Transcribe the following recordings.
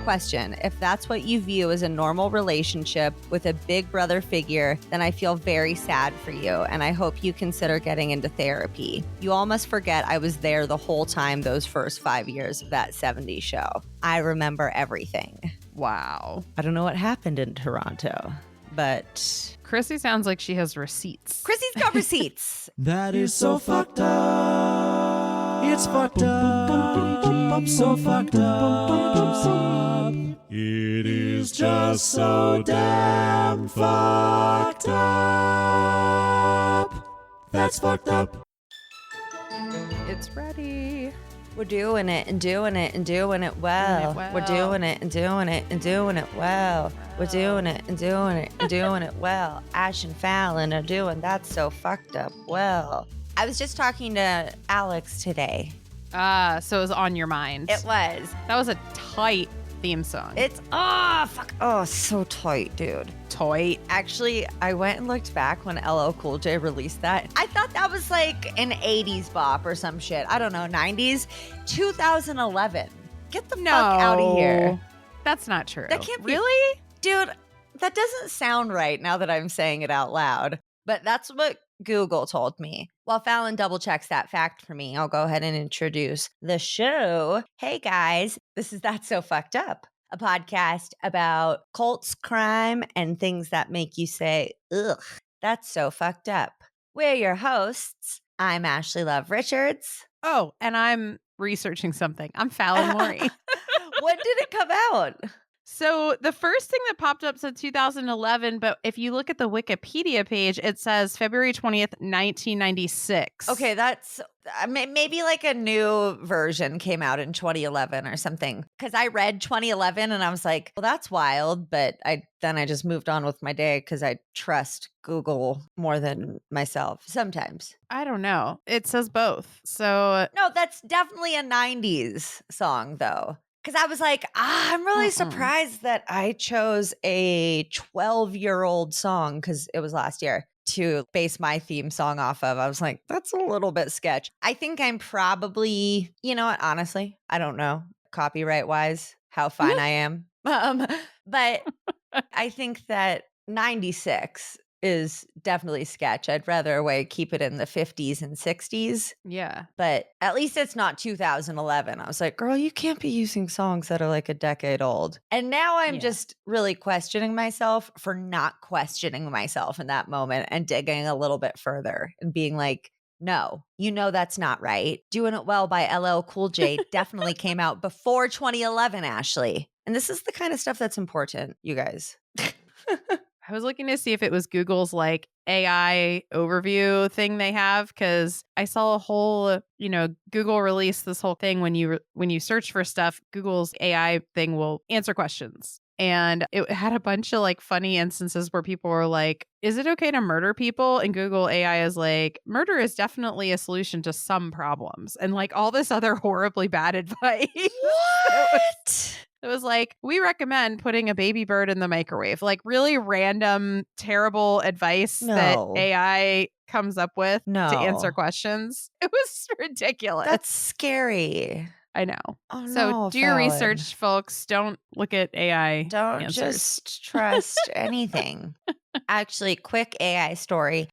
Question: if that's what you view as a normal relationship with a big brother figure, then I feel very sad for you, and I hope you consider getting into therapy. You all must forget I was there the whole time those first 5 years of that 70s show. I remember everything. Wow. I don't know what happened in Toronto, but Chrissy sounds like she has receipts. Chrissy's got receipts. That is so fucked up. It's fucked up. So fucked up. It is just so damn fucked up. That's fucked up. It's ready. We're doing it and doing it and doing it well. We're doing it and doing it and doing it well. We're doing it and doing it and doing it well. Ash and Fallon are doing That's So Fucked Up well. I was just talking to Alex today. So it was on your mind. It was. That was a tight theme song. So tight, dude. Tight. Actually, I went and looked back when LL Cool J released that. I thought that was like an 80s bop or some shit. I don't know, 90s. 2011. Get the fuck out of here. That's not true. That can't be. Really? Dude, that doesn't sound right now that I'm saying it out loud. But that's what Google told me. While Fallon double checks that fact for me, I'll go ahead and introduce the show. Hey guys, this is That's So Fucked Up, a podcast about cults, crime, and things that make you say, ugh, that's so fucked up. We're your hosts. I'm Ashley Love Richards. Oh, and I'm researching something. I'm Fallon Maury. When did it come out? So the first thing that popped up said 2011, but if you look at the Wikipedia page, it says February 20th, 1996. Okay, that's maybe like a new version came out in 2011 or something. Because I read 2011 and I was like, well, that's wild. But then I just moved on with my day because I trust Google more than myself sometimes. I don't know. It says both. So no, that's definitely a 90s song, though. Because I was like, I'm really surprised that I chose a 12-year-old song, because it was last year, to base my theme song off of. I was like, that's a little bit sketch. I think I'm probably, you know what, honestly, I don't know, copyright-wise, how fine I am. But I think that 96 is definitely sketch. I'd rather keep it in the 50s and 60s. yeah. But at least it's not 2011. I was like, girl, you can't be using songs that are like a decade old. And now I'm just really questioning myself for not questioning myself in that moment and digging a little bit further and being like, no, you know that's not right. Doing It Well by LL Cool J definitely came out before 2011, Ashley. And this is the kind of stuff that's important, you guys. I was looking to see if it was Google's like AI overview thing they have, because I saw a whole, Google released this whole thing when you search for stuff, Google's AI thing will answer questions. And it had a bunch of like funny instances where people were like, is it okay to murder people? And Google AI is like, murder is definitely a solution to some problems. And like all this other horribly bad advice. What? It was like, we recommend putting a baby bird in the microwave. Like really random, terrible advice that AI comes up with to answer questions. It was ridiculous. That's scary. I know. Oh, so no, do your Fallon. research, folks. Don't look at AI Don't answers. just trust anything. Actually, quick AI story.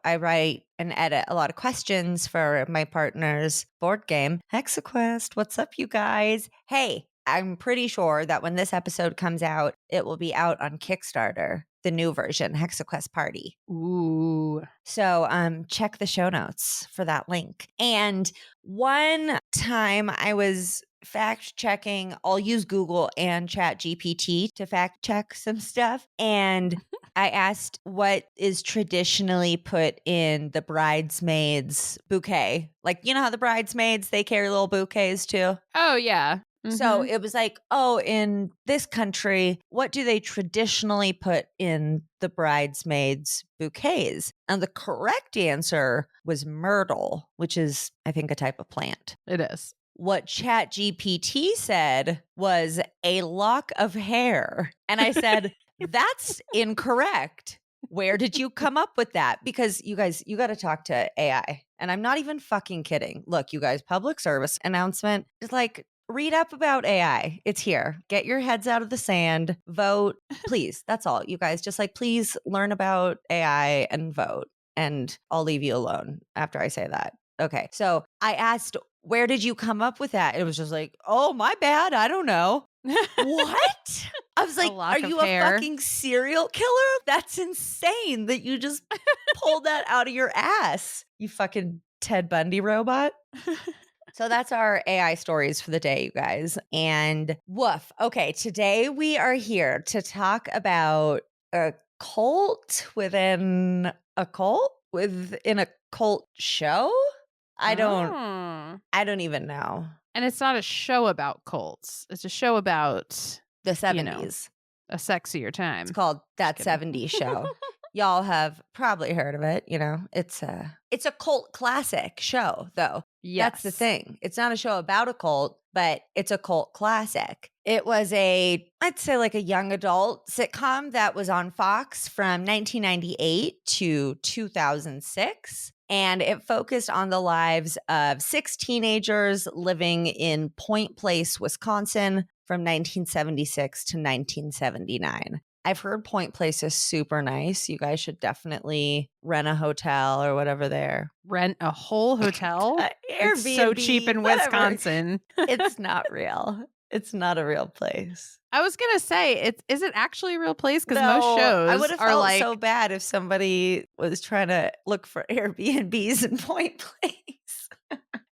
I write and edit a lot of questions for my partner's board game, Hexaquest. What's up, you guys? Hey, I'm pretty sure that when this episode comes out, it will be out on Kickstarter, the new version, Hexaquest Party. Ooh. So check the show notes for that link. And one time I was fact checking, I'll use Google and ChatGPT to fact check some stuff. And I asked what is traditionally put in the bridesmaid's bouquet. Like, you know how the bridesmaids, they carry little bouquets too? Oh, yeah. Mm-hmm. So it was like, in this country, what do they traditionally put in the bridesmaids' bouquets? And the correct answer was myrtle, which is, I think, a type of plant. It is. What ChatGPT said was a lock of hair. And I said, that's incorrect. Where did you come up with that? Because you guys, you got to talk to AI. And I'm not even fucking kidding. Look, you guys, public service announcement is like, read up about AI. It's here. Get your heads out of the sand. Vote, please. That's all, you guys. Just like, please learn about AI and vote. And I'll leave you alone after I say that. Okay. So I asked, where did you come up with that? It was just like, oh, my bad. I don't know. What? I was like, are you a fucking serial killer? That's insane that you just pulled that out of your ass, you fucking Ted Bundy robot. So that's our AI stories for the day, you guys. And woof. Okay, today we are here to talk about a cult within a cult within a cult show. I don't even know. And it's not a show about cults. It's a show about the 70s. A sexier time. It's called That 70s Show. Y'all have probably heard of it. It's a cult classic show, though. Yes. That's the thing. It's not a show about a cult, but it's a cult classic. It was I'd say like a young adult sitcom that was on Fox from 1998 to 2006. And it focused on the lives of 6 teenagers living in Point Place, Wisconsin from 1976 to 1979. I've heard Point Place is super nice. You guys should definitely rent a hotel or whatever there. Rent a whole hotel? Airbnb, it's so cheap in whatever. Wisconsin. It's not real. It's not a real place. I was going to say, is it actually a real place? Because No, most shows I would have are felt like, so bad if somebody was trying to look for Airbnbs in Point Place.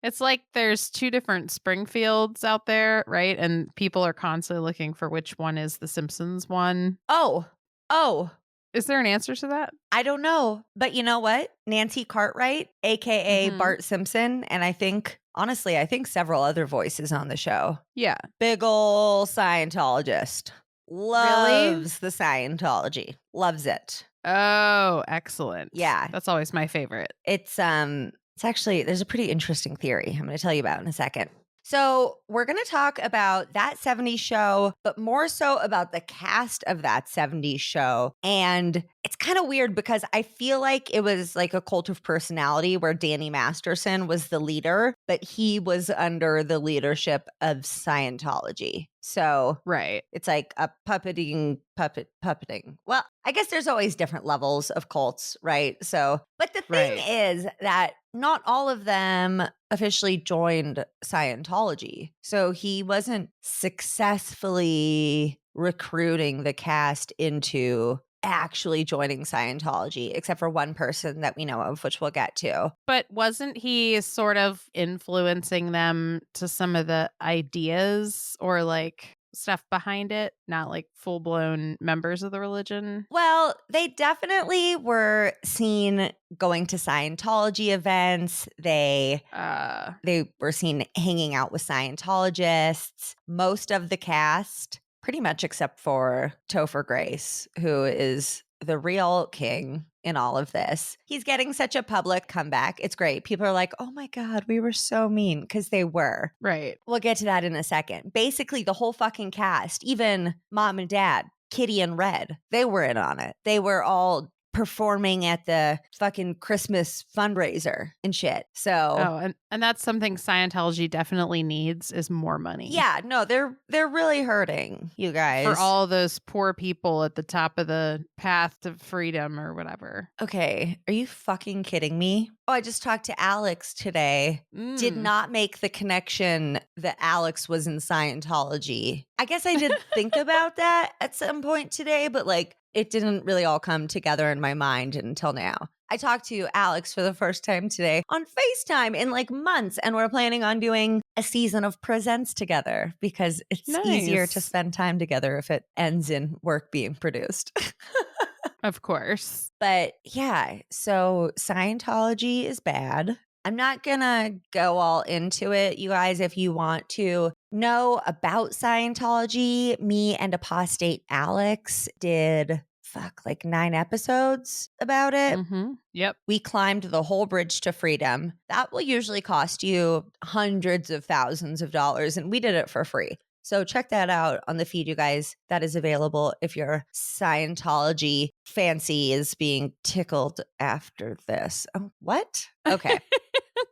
it's like there's 2 different Springfields out there, right? And people are constantly looking for which one is the Simpsons one. Oh. Is there an answer to that? I don't know. But you know what? Nancy Cartwright, a.k.a. Bart Simpson, and I think several other voices on the show. Yeah. Big ol' Scientologist. Loves the Scientology. Loves it. Oh, excellent. Yeah. That's always my favorite. It's actually, there's a pretty interesting theory I'm going to tell you about in a second. So we're going to talk about That 70s Show, but more so about the cast of That 70s Show. And it's kind of weird because I feel like it was like a cult of personality where Danny Masterson was the leader, but he was under the leadership of Scientology. So right. It's like a puppeting. Well, I guess there's always different levels of cults, right? So, but the thing is that not all of them officially joined Scientology. So he wasn't successfully recruiting the cast into actually joining Scientology, except for one person that we know of, which we'll get to. But wasn't he sort of influencing them to some of the ideas or like stuff behind it, not like full-blown members of the religion? Well, they definitely were seen going to Scientology events. They were seen hanging out with Scientologists. Most of the cast, pretty much except for Topher-Grace, who is the real king in all of this. He's getting such a public comeback. It's great. People are like, oh my God, we were so mean, because they were. Right. We'll get to that in a second. Basically, the whole fucking cast, even mom and dad, Kitty and Red, they were in on it. They were all performing at the fucking Christmas fundraiser and shit. So and that's something Scientology definitely needs is more money. Yeah, no, they're really hurting, you guys. For all those poor people at the top of the path to freedom or whatever. Okay, are you fucking kidding me? Oh, I just talked to Alex today. Did not make the connection that Alex was in Scientology. I guess I did think about that at some point today, but like it didn't really all come together in my mind until now. I talked to Alex for the first time today on FaceTime in like months, and we're planning on doing a season of Presents together because it's easier to spend time together if it ends in work being produced. Of course. But yeah, so Scientology is bad. I'm not gonna go all into it, you guys. If you want to know about Scientology, me and apostate Alex did like 9 episodes about it. Mm-hmm. Yep. We climbed the whole bridge to freedom. That will usually cost you hundreds of thousands of dollars, and we did it for free. So check that out on the feed, you guys. That is available if your Scientology fancy is being tickled after this. Oh, what? Okay.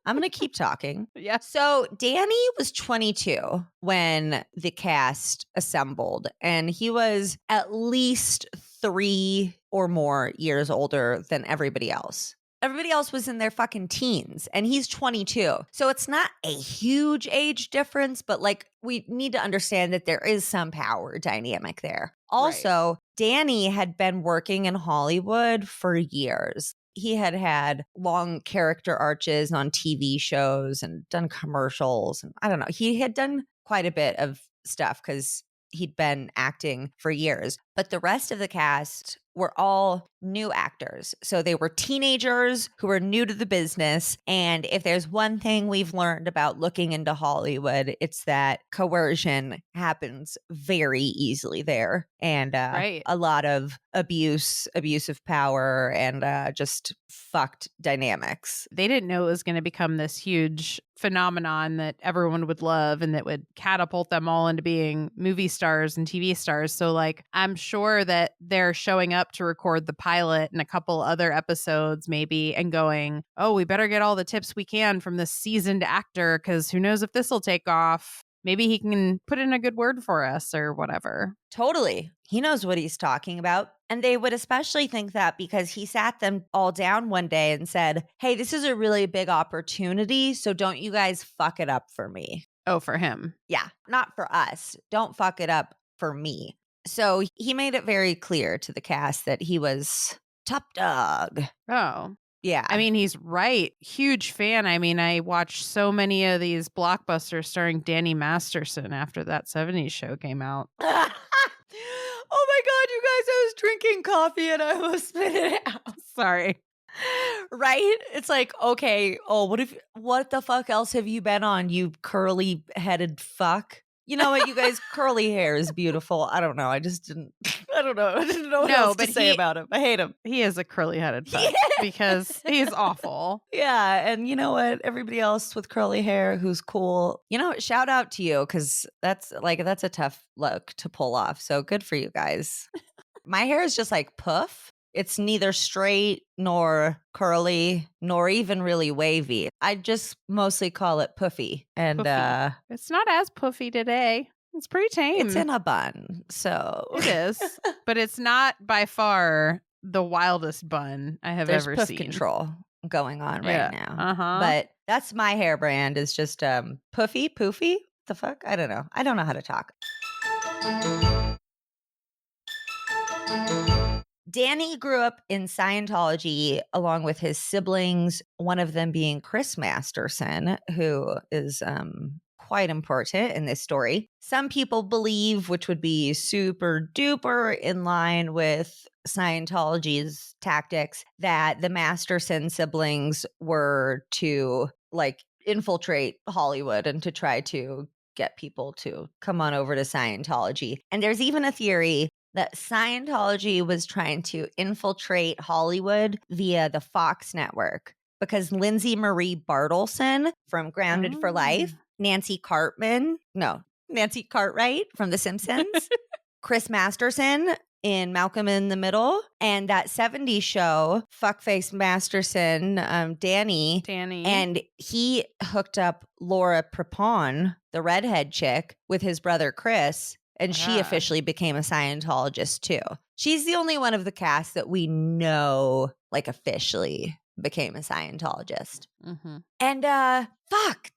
I'm going to keep talking. Yeah. So Danny was 22 when the cast assembled, and he was at least 3 or more years older than everybody else. Everybody else was in their fucking teens, and he's 22. So it's not a huge age difference, but like we need to understand that there is some power dynamic there. Also, Danny had been working in Hollywood for years. He had long character arches on TV shows and done commercials. And I don't know, he had done quite a bit of stuff because he'd been acting for years. But the rest of the cast were all new actors. So they were teenagers who were new to the business. And if there's one thing we've learned about looking into Hollywood, it's that coercion happens very easily there. And a lot of abusive power, and just fucked dynamics. They didn't know it was going to become this huge phenomenon that everyone would love and that would catapult them all into being movie stars and TV stars. So like, I'm sure that they're showing up to record the pilot and a couple other episodes maybe and going, oh, we better get all the tips we can from this seasoned actor because who knows if this will take off. Maybe he can put in a good word for us or whatever. Totally. He knows what he's talking about. And they would especially think that because he sat them all down one day and said, hey, this is a really big opportunity. So don't you guys fuck it up for me. Oh, for him. Yeah, not for us. Don't fuck it up for me. So he made it very clear to the cast that he was top dog. Oh. Yeah. I mean, he's right. Huge fan. I mean, I watched so many of these blockbusters starring Danny Masterson after that 70's show came out. Oh my God, you guys, I was drinking coffee and I almost spit it out. Sorry. Right? It's like, okay, what the fuck else have you been on, you curly headed fuck? You know what, you guys, curly hair is beautiful. I don't know. I didn't know what else to say about him. I hate him. He is a curly headed fuck because he's awful. Yeah. And you know what? Everybody else with curly hair who's cool, you know, shout out to you because that's a tough look to pull off. So good for you guys. My hair is just like poof. It's neither straight nor curly nor even really wavy. I just mostly call it poofy. And Poofy. It's not as poofy today. It's pretty tame. It's in a bun. So it is. But it's not by far the wildest bun I have ever poof seen. Control going on right now. Uh-huh. But that's my hair brand is just poofy. The fuck? I don't know. I don't know how to talk. Danny grew up in Scientology along with his siblings, one of them being Chris Masterson, who is quite important in this story. Some people believe, which would be super duper in line with Scientology's tactics, that the Masterson siblings were to like infiltrate Hollywood and to try to get people to come on over to Scientology. And there's even a theory that Scientology was trying to infiltrate Hollywood via the Fox network because Lindsay Marie Bartleson from Grounded for Life, Nancy Cartwright from The Simpsons, Chris Masterson in Malcolm in the Middle, and that 70's show, Fuckface Masterson, Danny. And he hooked up Laura-Prepon, the redhead chick, with his brother Chris. And she officially became a Scientologist too. She's the only one of the cast that we know like officially became a Scientologist. Mm-hmm. And The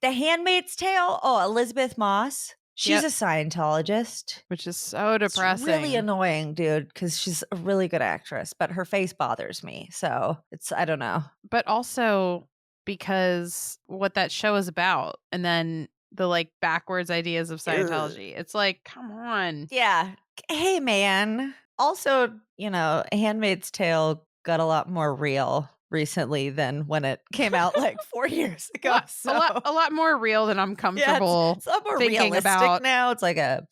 Handmaid's Tale. Oh, Elizabeth Moss. She's a Scientologist. Which is so depressing. It's really annoying, dude, because she's a really good actress, but her face bothers me. So I don't know. But also because what that show is about. And then the like backwards ideas of Scientology. It's like, come on. Yeah. Hey, man. Also, you know, Handmaid's Tale got a lot more real recently than when it came out like 4 years ago. A lot more real than I'm comfortable it's a lot more thinking realistic about now. It's like a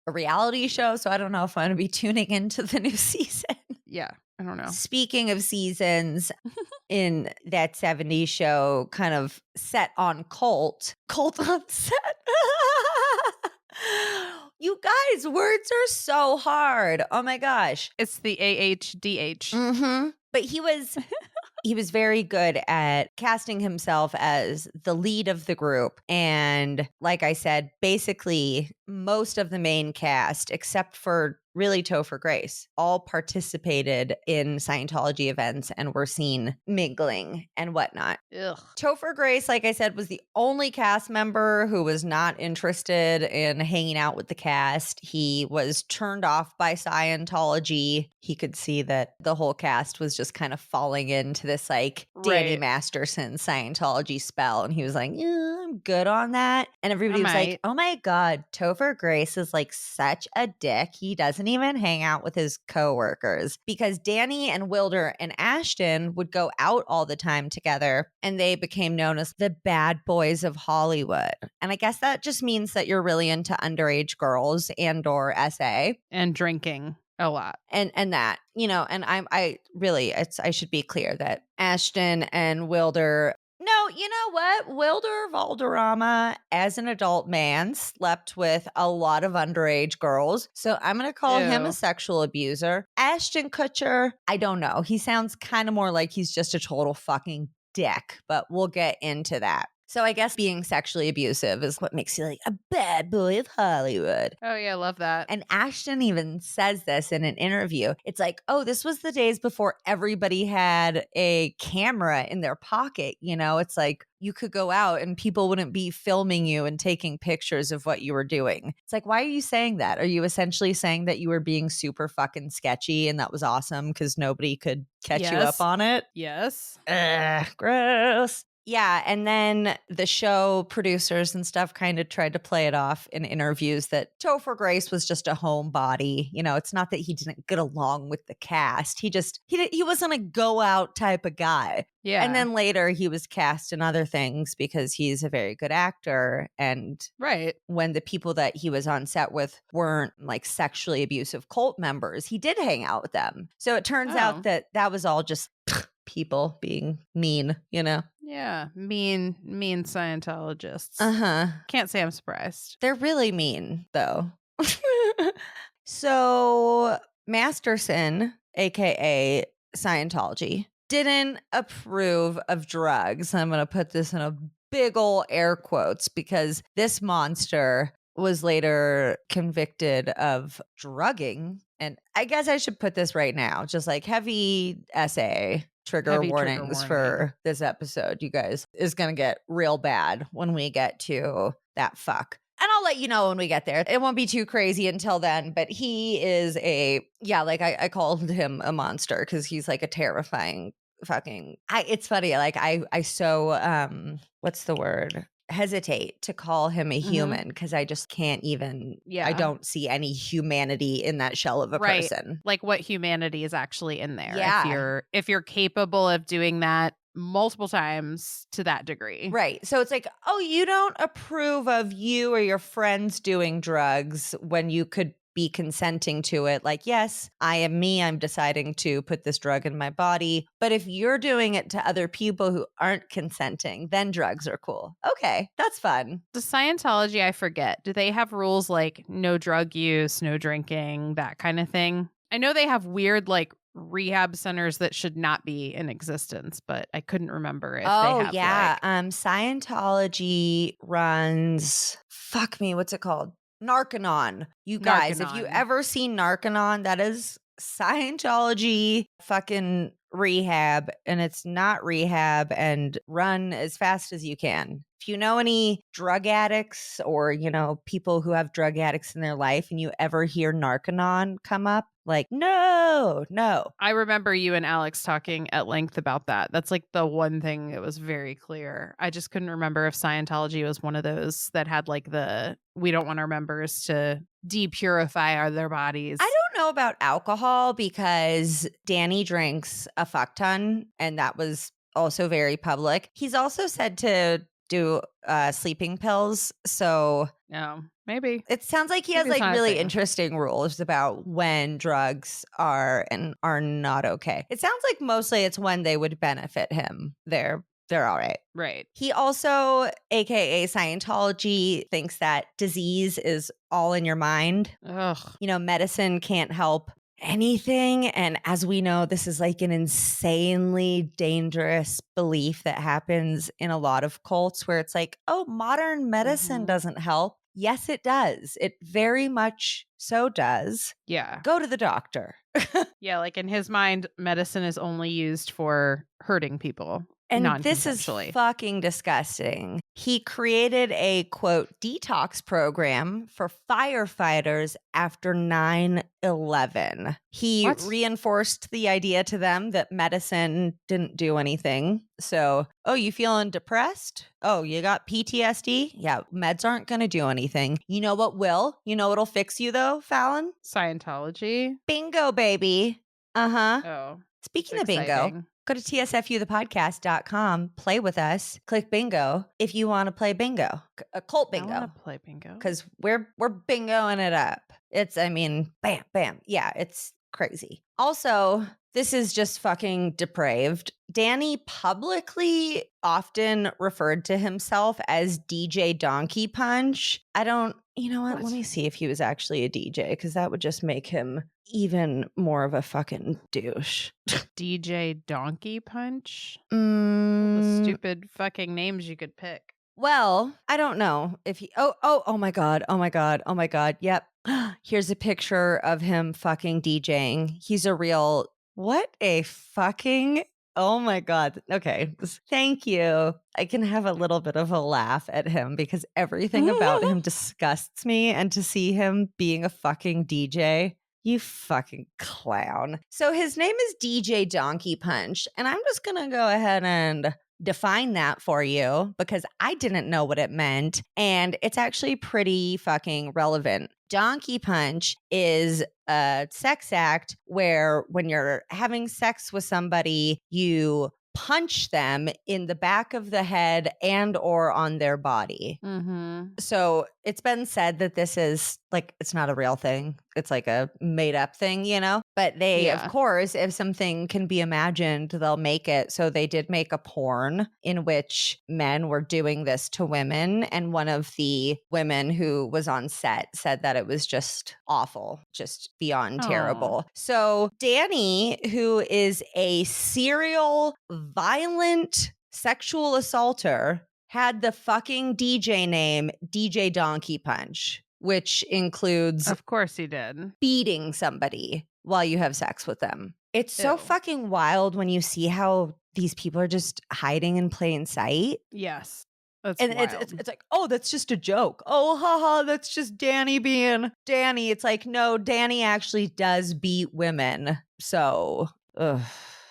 reality show. So I don't know if I'm going to be tuning into the new season. Yeah. I don't know. Speaking of seasons, in that 70's show, kind of set on cult on set. You guys, words are so hard. Oh my gosh. It's the AHDH. Mm-hmm. But he was he was very good at casting himself as the lead of the group. And like I said, basically most of the main cast, except for really Topher Grace, all participated in Scientology events and were seen mingling and whatnot. Ugh. Topher Grace, like I said, was the only cast member who was not interested in hanging out with the cast. He was turned off by Scientology. He could see that the whole cast was just kind of falling into this like Danny Masterson Scientology spell. And he was like, yeah, I'm good on that. And everybody was like, oh my God, Topher Grace is like such a dick. He doesn't even hang out with his coworkers, because Danny and Wilder and Ashton would go out all the time together, and they became known as the bad boys of Hollywood. And I guess that just means that you're really into underage girls and or SA and drinking a lot. And that, you know, and I should be clear that Ashton and Wilder, no, you know what? Wilmer-Valderrama, as an adult man, slept with a lot of underage girls. So I'm going to call him a sexual abuser. Ashton Kutcher, I don't know. He sounds kind of more like he's just a total fucking dick, but we'll get into that. So I guess being sexually abusive is what makes you like a bad boy of Hollywood. Oh, yeah, love that. And Ashton even says this in an interview. It's like, oh, this was the days before everybody had a camera in their pocket. You know, it's like you could go out and people wouldn't be filming you and taking pictures of what you were doing. It's like, why are you saying that? Are you essentially saying that you were being super fucking sketchy and that was awesome because nobody could catch you up on it? Yes. Ugh, gross. Yeah, and then the show producers and stuff kind of tried to play it off in interviews that Topher Grace was just a homebody. You know, it's not that he didn't get along with the cast. He wasn't a go out type of guy. Yeah. And then later he was cast in other things because he's a very good actor. And when the people that he was on set with weren't like sexually abusive cult members, he did hang out with them. So it turns out that was all just people being mean, you know? Yeah, mean Scientologists. Can't say I'm surprised. They're really mean, though. So Masterson, aka Scientology, didn't approve of drugs. I'm going to put this in a big ol' air quotes because this monster was later convicted of drugging. And I guess I should put this right now, just like heavy SA. Trigger warnings for this episode, you guys, is going to get real bad when we get to that fuck. And I'll let you know when we get there. It won't be too crazy until then, but he is I called him a monster because he's like a terrifying fucking, it's funny. Like I so, what's the word? Hesitate to call him a human because I just can't even I don't see any humanity in that shell of a person. Like what humanity is actually in there. If you're capable of doing that multiple times to that degree. Right. So it's like, oh, you don't approve of you or your friends doing drugs when you could be consenting to it. Like, yes, I am me. I'm deciding to put this drug in my body. But if you're doing it to other people who aren't consenting, then drugs are cool. Okay, that's fun. The Scientology, I forget. Do they have rules like no drug use, no drinking, that kind of thing? I know they have weird like rehab centers that should not be in existence, but I couldn't remember if they have Scientology runs, fuck me, what's it called? Narconon. You guys, if you ever seen Narconon, that is Scientology fucking rehab, and it's not rehab, and run as fast as you can. If you know any drug addicts or, you know, people who have drug addicts in their life and you ever hear Narconon come up, like, no. I remember you and Alex talking at length about that. That's like the one thing that was very clear. I just couldn't remember if Scientology was one of those that had like we don't want our members to depurify their bodies. I don't know about alcohol because Danny drinks a fuck ton, and that was also very public. He's also said to do sleeping pills. So maybe it sounds like he has like really interesting rules about when drugs are and are not okay. It sounds like mostly it's when they would benefit him. They're all right. Right. He also, aka Scientology, thinks that disease is all in your mind. Ugh. You know, medicine can't help anything. And as we know, this is like an insanely dangerous belief that happens in a lot of cults where it's like, oh, modern medicine doesn't help. Yes, it does. It very much so does. Yeah. Go to the doctor. Yeah, like in his mind, medicine is only used for hurting people. And this is fucking disgusting. He created a, quote, detox program for firefighters after 9/11. He reinforced the idea to them that medicine didn't do anything. So, oh, you feeling depressed? Oh, you got PTSD? Yeah, meds aren't going to do anything. You know what will? You know what'll fix you, though, Fallon? Scientology. Bingo, baby. Uh-huh. Oh. Speaking of bingo, go to tsfupodcast.com, play with us, click bingo if you want to play bingo, a cult bingo. I want to play bingo. Because we're bingoing it up. It's, I mean, bam, bam. Yeah, it's crazy. Also, this is just fucking depraved. Danny publicly often referred to himself as DJ Donkey Punch. You know what? Let me see if he was actually a DJ, because that would just make him even more of a fucking douche. DJ Donkey Punch? The stupid fucking names you could pick. Well, I don't know if he. Oh my God. Yep. Here's a picture of him fucking DJing. He's a real. What a fucking. Oh my God. Okay. Thank you. I can have a little bit of a laugh at him because everything about him disgusts me. And to see him being a fucking DJ, you fucking clown. So his name is DJ Donkey Punch. And I'm just going to go ahead and define that for you because I didn't know what it meant. And it's actually pretty fucking relevant. Donkey Punch is a sex act where when you're having sex with somebody, you punch them in the back of the head and or on their body. So it's been said that this is like, it's not a real thing. It's like a made up thing, you know, but they, of course, if something can be imagined, they'll make it. So they did make a porn in which men were doing this to women. And one of the women who was on set said that it was just awful, just beyond terrible. So Danny, who is a serial violent sexual assaulter, had the fucking DJ name DJ Donkey Punch, which includes, of course he did, beating somebody while you have sex with them. It's so fucking wild when you see how these people are just hiding in plain sight. Yes. It's like, oh, that's just a joke. Oh, haha, that's just Danny being Danny. It's like, no, Danny actually does beat women. So, ugh.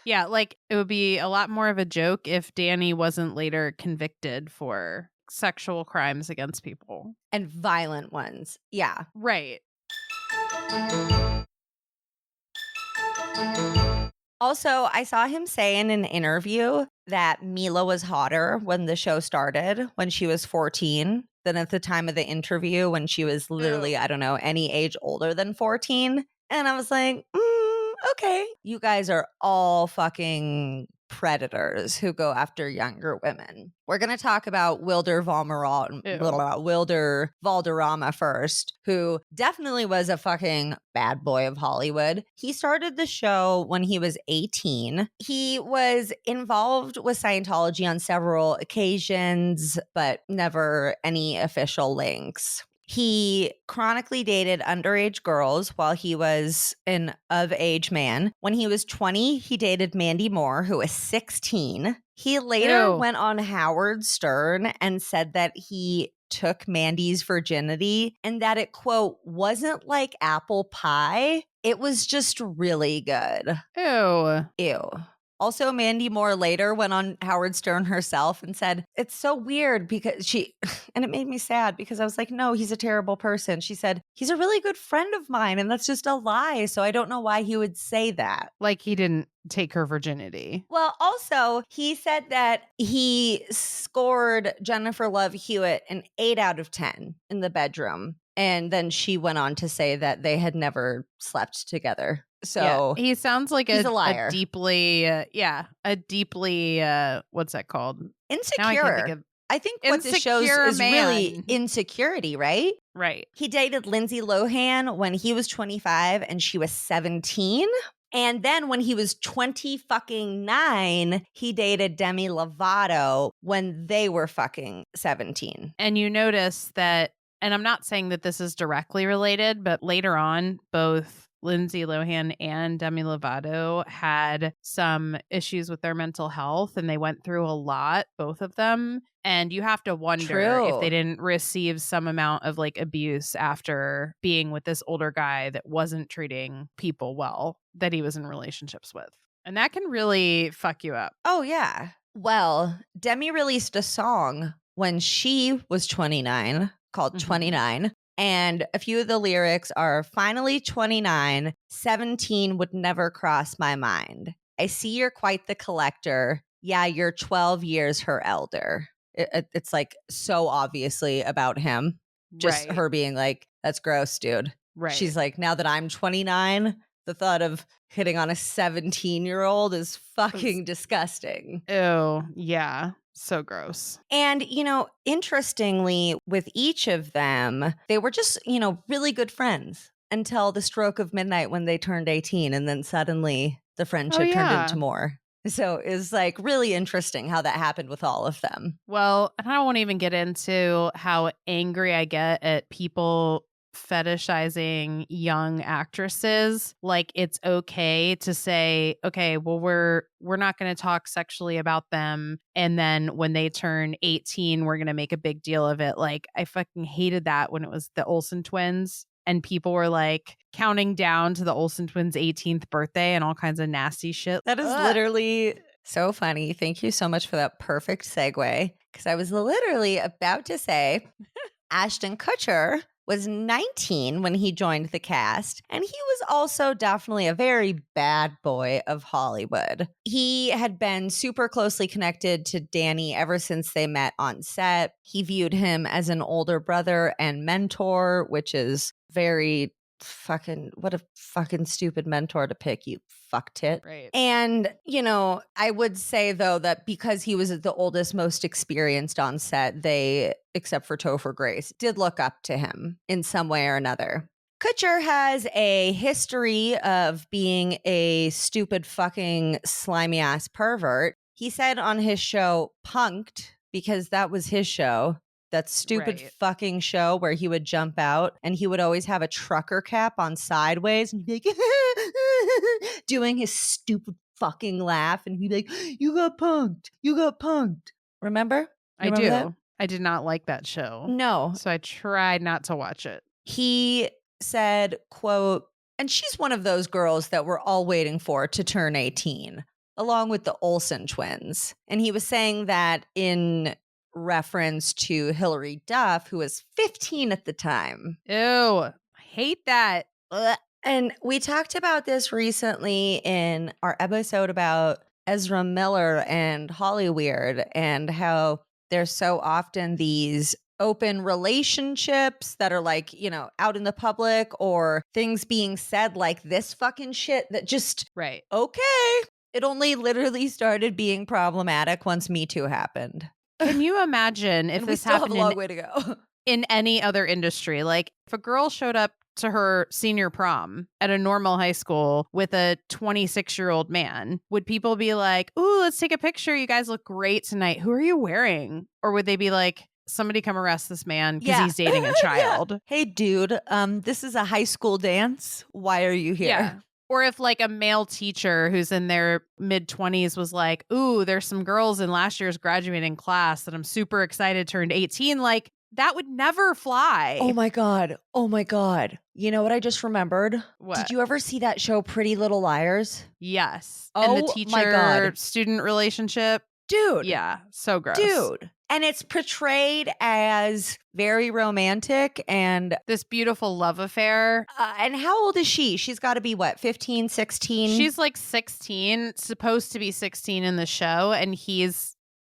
Yeah, like it would be a lot more of a joke if Danny wasn't later convicted for sexual crimes against people. And violent ones. Yeah. Right. Also, I saw him say in an interview that Mila was hotter when the show started, when she was 14, than at the time of the interview when she was literally, I don't know, any age older than 14. And I was like, okay. You guys are all fucking predators who go after younger women. We're going to talk about Wilmer-Valderrama first, who definitely was a fucking bad boy of Hollywood. He started the show when he was 18. He was involved with Scientology on several occasions, but never any official links. He chronically dated underage girls while he was an of-age man. When he was 20, he dated Mandy Moore, who was 16. He later went on Howard Stern and said that he took Mandy's virginity and that it, quote, wasn't like apple pie. It was just really good. Ew. Also, Mandy Moore later went on Howard Stern herself and said, it's so weird because and it made me sad because I was like, no, he's a terrible person. She said, he's a really good friend of mine and that's just a lie. So I don't know why he would say that. Like he didn't take her virginity. Well, also, he said that he scored Jennifer Love Hewitt an 8 out of 10 in the bedroom. And then she went on to say that they had never slept together. So he sounds like he's a liar. A deeply, what's that called? Insecure. I think what this shows is really insecurity, right? Right. He dated Lindsay Lohan when he was 25 and she was 17. And then when he was 29, he dated Demi Lovato when they were fucking 17. And you notice that, and I'm not saying that this is directly related, but later on, both Lindsay Lohan and Demi Lovato had some issues with their mental health, and they went through a lot, both of them. And you have to wonder if they didn't receive some amount of like abuse after being with this older guy that wasn't treating people well that he was in relationships with. And that can really fuck you up. Oh, yeah. Well, Demi released a song when she was 29 called 29. And a few of the lyrics are, finally 29, 17 would never cross my mind. I see you're quite the collector. Yeah, you're 12 years her elder. It's like so obviously about him. Just her being like, that's gross, dude. Right. She's like, now that I'm 29, the thought of hitting on a 17-year-old is fucking disgusting. Ew, yeah. So gross. And, you know, interestingly, with each of them, they were just, you know, really good friends until the stroke of midnight when they turned 18. And then suddenly the friendship turned into more. So it's like really interesting how that happened with all of them. Well, I don't want to even get into how angry I get at people fetishizing young actresses. Like, it's okay to say, okay, well, we're not going to talk sexually about them, and then when they turn 18 we're going to make a big deal of it. Like, I fucking hated that when it was the Olsen twins and people were like counting down to the Olsen twins' 18th birthday and all kinds of nasty shit. That is literally so funny. Thank you so much for that perfect segue, because I was literally about to say Ashton Kutcher was 19 when he joined the cast, and he was also definitely a very bad boy of Hollywood. He had been super closely connected to Danny ever since they met on set. He viewed him as an older brother and mentor, which is very what a fucking stupid mentor to pick, you fuck tit. Right. And, you know, I would say, though, that because he was the oldest, most experienced on set, they, except for Topher Grace, did look up to him in some way or another. Kutcher has a history of being a stupid fucking slimy ass pervert. He said on his show, Punked, because that was his show, that stupid fucking show where he would jump out and he would always have a trucker cap on sideways and he'd be like, doing his stupid fucking laugh. And he'd be like, you got punked. You got punked. Remember? I do. That? I did not like that show. No. So I tried not to watch it. He said, quote, and she's one of those girls that we're all waiting for to turn 18, along with the Olsen twins. And he was saying that in reference to Hilary Duff, who was 15 at the time. Ew, I hate that. Ugh. And we talked about this recently in our episode about Ezra Miller and Hollyweird and how there's so often these open relationships that are like, you know, out in the public, or things being said like this fucking shit that just, okay. It only literally started being problematic once Me Too happened. Can you imagine if this happened have a long way to go in any other industry? Like, if a girl showed up to her senior prom at a normal high school with a 26-year-old man, would people be like, ooh, let's take a picture. You guys look great tonight. Who are you wearing? Or would they be like, somebody come arrest this man because he's dating a child? Hey, dude, this is a high school dance. Why are you here? Yeah. Or if like a male teacher who's in their mid-20s was like, ooh, there's some girls in last year's graduating class that I'm super excited turned 18. Like, that would never fly. Oh my God. Oh my God. You know what I just remembered? What? Did you ever see that show Pretty Little Liars? Yes. Oh, and the teacher-student relationship. Dude. Yeah. So gross. Dude. And it's portrayed as very romantic and this beautiful love affair. And how old is she? She's got to be what, 15, 16? She's like 16, supposed to be 16 in the show. And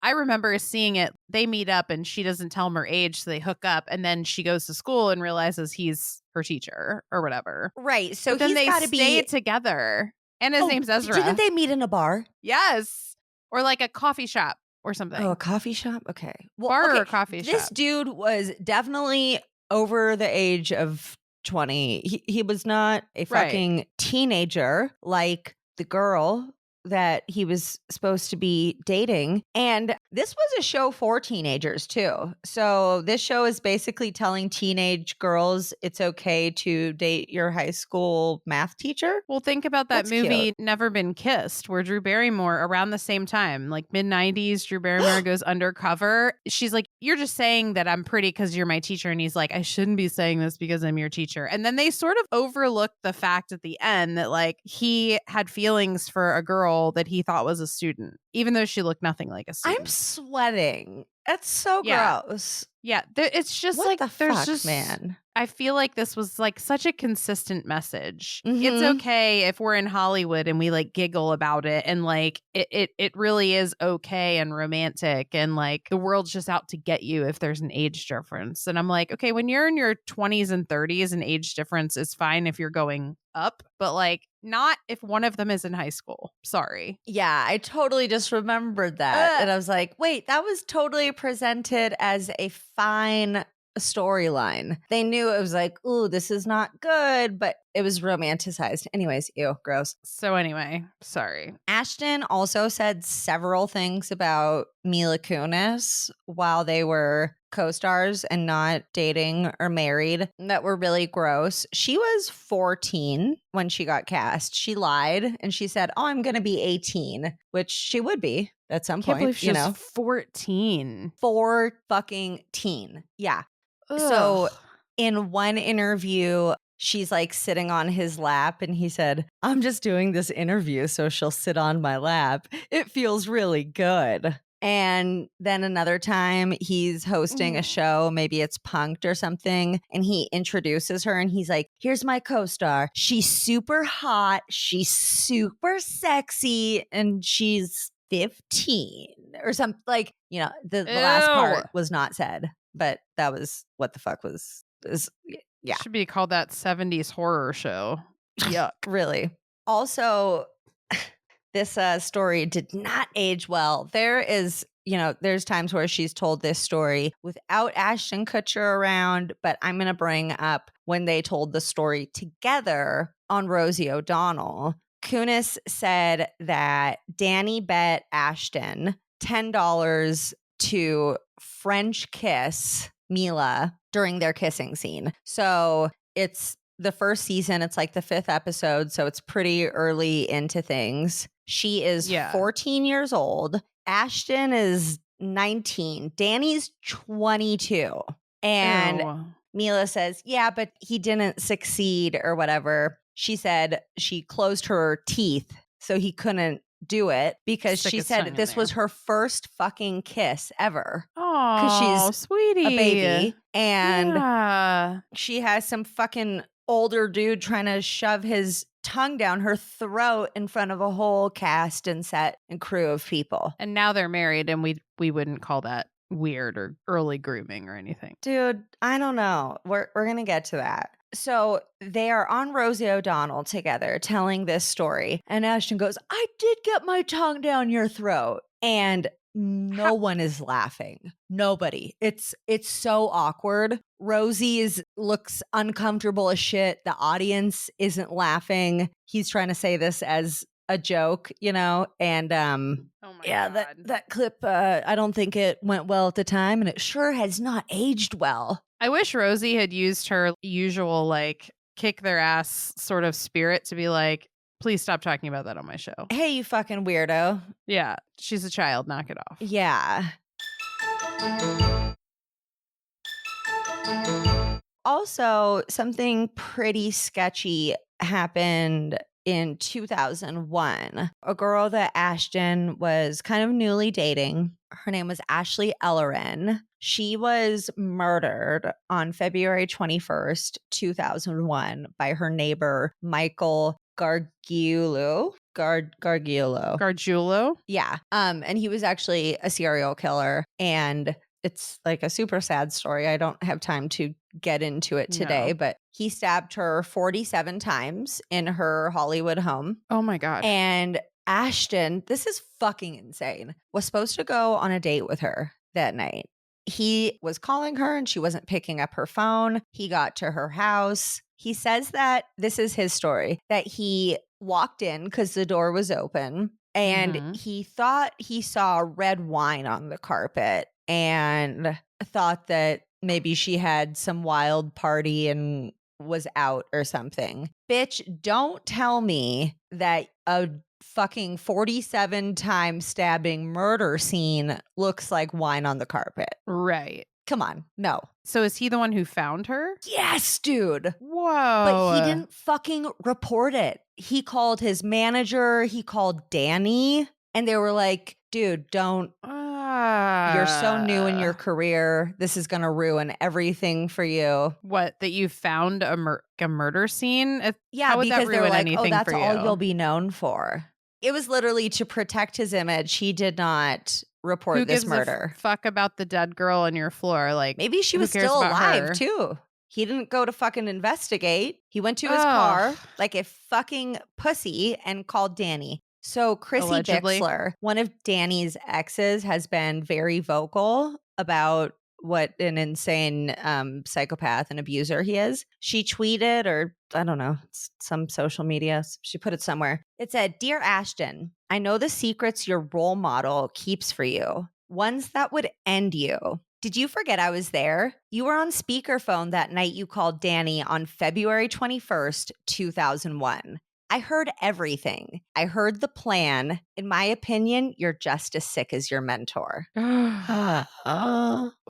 I remember seeing it. They meet up and she doesn't tell him her age. So they hook up and then she goes to school and realizes he's her teacher or whatever. Right. So but then he's got to be stay together. And his name's Ezra. Didn't they meet in a bar? Yes. Or like a coffee shop or something. Oh, a coffee shop? Okay. Bar or coffee shop? This dude was definitely over the age of 20. He was not a fucking teenager like the girl that he was supposed to be dating. And this was a show for teenagers too. So this show is basically telling teenage girls it's okay to date your high school math teacher. Well, think about that That's movie cute. Never Been Kissed, where Drew Barrymore, around the same time, like mid-90s, Drew Barrymore goes undercover. She's like, you're just saying that I'm pretty because you're my teacher. And he's like, I shouldn't be saying this because I'm your teacher. And then they sort of overlook the fact at the end that like he had feelings for a girl that he thought was a student, even though she looked nothing like a student. I'm sweating. That's so gross. Yeah, it's just What like the there's fuck, just man? I feel like this was like such a consistent message. Mhm. It's okay if we're in Hollywood and we like giggle about it, and like it really is okay and romantic, and like the world's just out to get you if there's an age difference. And I'm like, okay, when you're in your 20s and 30s, an age difference is fine if you're going up, but like not if one of them is in high school. Sorry. Yeah, I totally just remembered that. And I was like, wait, that was totally presented as a fine storyline. They knew it was like, ooh, this is not good, but it was romanticized. Anyways, ew, gross. So anyway, sorry. Ashton also said several things about Mila Kunis while they were co-stars and not dating or married that were really gross. She was 14 when she got cast. She lied and she said, oh, I'm going to be 18, which she would be at some Can't believe point, she you was know. 14. Fucking teen. Yeah. Ugh. So in one interview, she's like sitting on his lap and he said, I'm just doing this interview so she'll sit on my lap. It feels really good. And then another time he's hosting a show, maybe it's Punked or something, and he introduces her and he's like, here's my co-star. She's super hot. She's super sexy and she's 15 or something. Like, you know, the last part was not said, but that was what the fuck was. Yeah. Should be called that 70s horror show. Yuck. Really. Also, this story did not age well. There is, you know, there's times where she's told this story without Ashton Kutcher around, but I'm going to bring up when they told the story together on Rosie O'Donnell. Kunis said that Danny bet Ashton $10 to French kiss Mila during their kissing scene. So it's the first season. It's like the 5th episode. So it's pretty early into things. She is 14 years old. Ashton is 19. Danny's 22. And Mila says, yeah, but he didn't succeed or whatever. She said she closed her teeth so he couldn't do it because she said this was her first fucking kiss ever. Oh, because she's sweetie, a baby. And she has some fucking older dude trying to shove his tongue down her throat in front of a whole cast and set and crew of people. And now they're married, and we wouldn't call that weird or early grooming or anything. Dude, I don't know. We're gonna get to that. So they are on Rosie O'Donnell together telling this story. And Ashton goes, I did get my tongue down your throat. And no one is laughing. Nobody. It's so awkward. Rosie looks uncomfortable as shit. The audience isn't laughing. He's trying to say this as a joke, you know? And God. That clip, I don't think it went well at the time, and it sure has not aged well. I wish Rosie had used her usual like kick their ass sort of spirit to be like, please stop talking about that on my show. Hey, you fucking weirdo. Yeah, she's a child. Knock it off. Yeah. Also, something pretty sketchy happened in 2001. A girl that Ashton was kind of newly dating. Her name was Ashley Ellerin. She was murdered on February 21st, 2001 by her neighbor, Michael Gargiulo. Gargiulo? Yeah. And he was actually a serial killer. And it's like a super sad story. I don't have time to get into it today, but he stabbed her 47 times in her Hollywood home. Oh my God. And Ashton, this is fucking insane, was supposed to go on a date with her that night. he was calling her and she wasn't picking up her phone. He got to her house. He says that, this is his story, that he walked in because the door was open and he thought he saw red wine on the carpet and thought that maybe she had some wild party and was out or something. Bitch, don't tell me that a fucking 47-time stabbing murder scene looks like wine on the carpet. Right. Come on. No. So is he the one who found her? Yes, dude. Whoa. But he didn't fucking report it. He called his manager. He called Danny. And they were like, dude, don't. You're so new in your career. This is going to ruin everything for you. What? That you found a murder scene? Yeah, How would because that they were ruin like, anything that's for you? all you'll be known for. It was literally to protect his image. He did not report Who this gives murder. a fuck about the dead girl on your floor? Like, maybe she who was cares still about alive her? too. He didn't go to fucking investigate. He went to his car like a fucking pussy and called Danny. So Chrissy Allegedly. Bixler, one of Danny's exes, has been very vocal about what an insane psychopath and abuser he is. She tweeted, or I don't know, some social media. She put it somewhere. It said, "Dear Ashton, I know the secrets your role model keeps for you, ones that would end you. Did you forget I was there? You were on speakerphone that night you called Danny on February 21st, 2001. I heard everything. I heard the plan. In my opinion, you're just as sick as your mentor."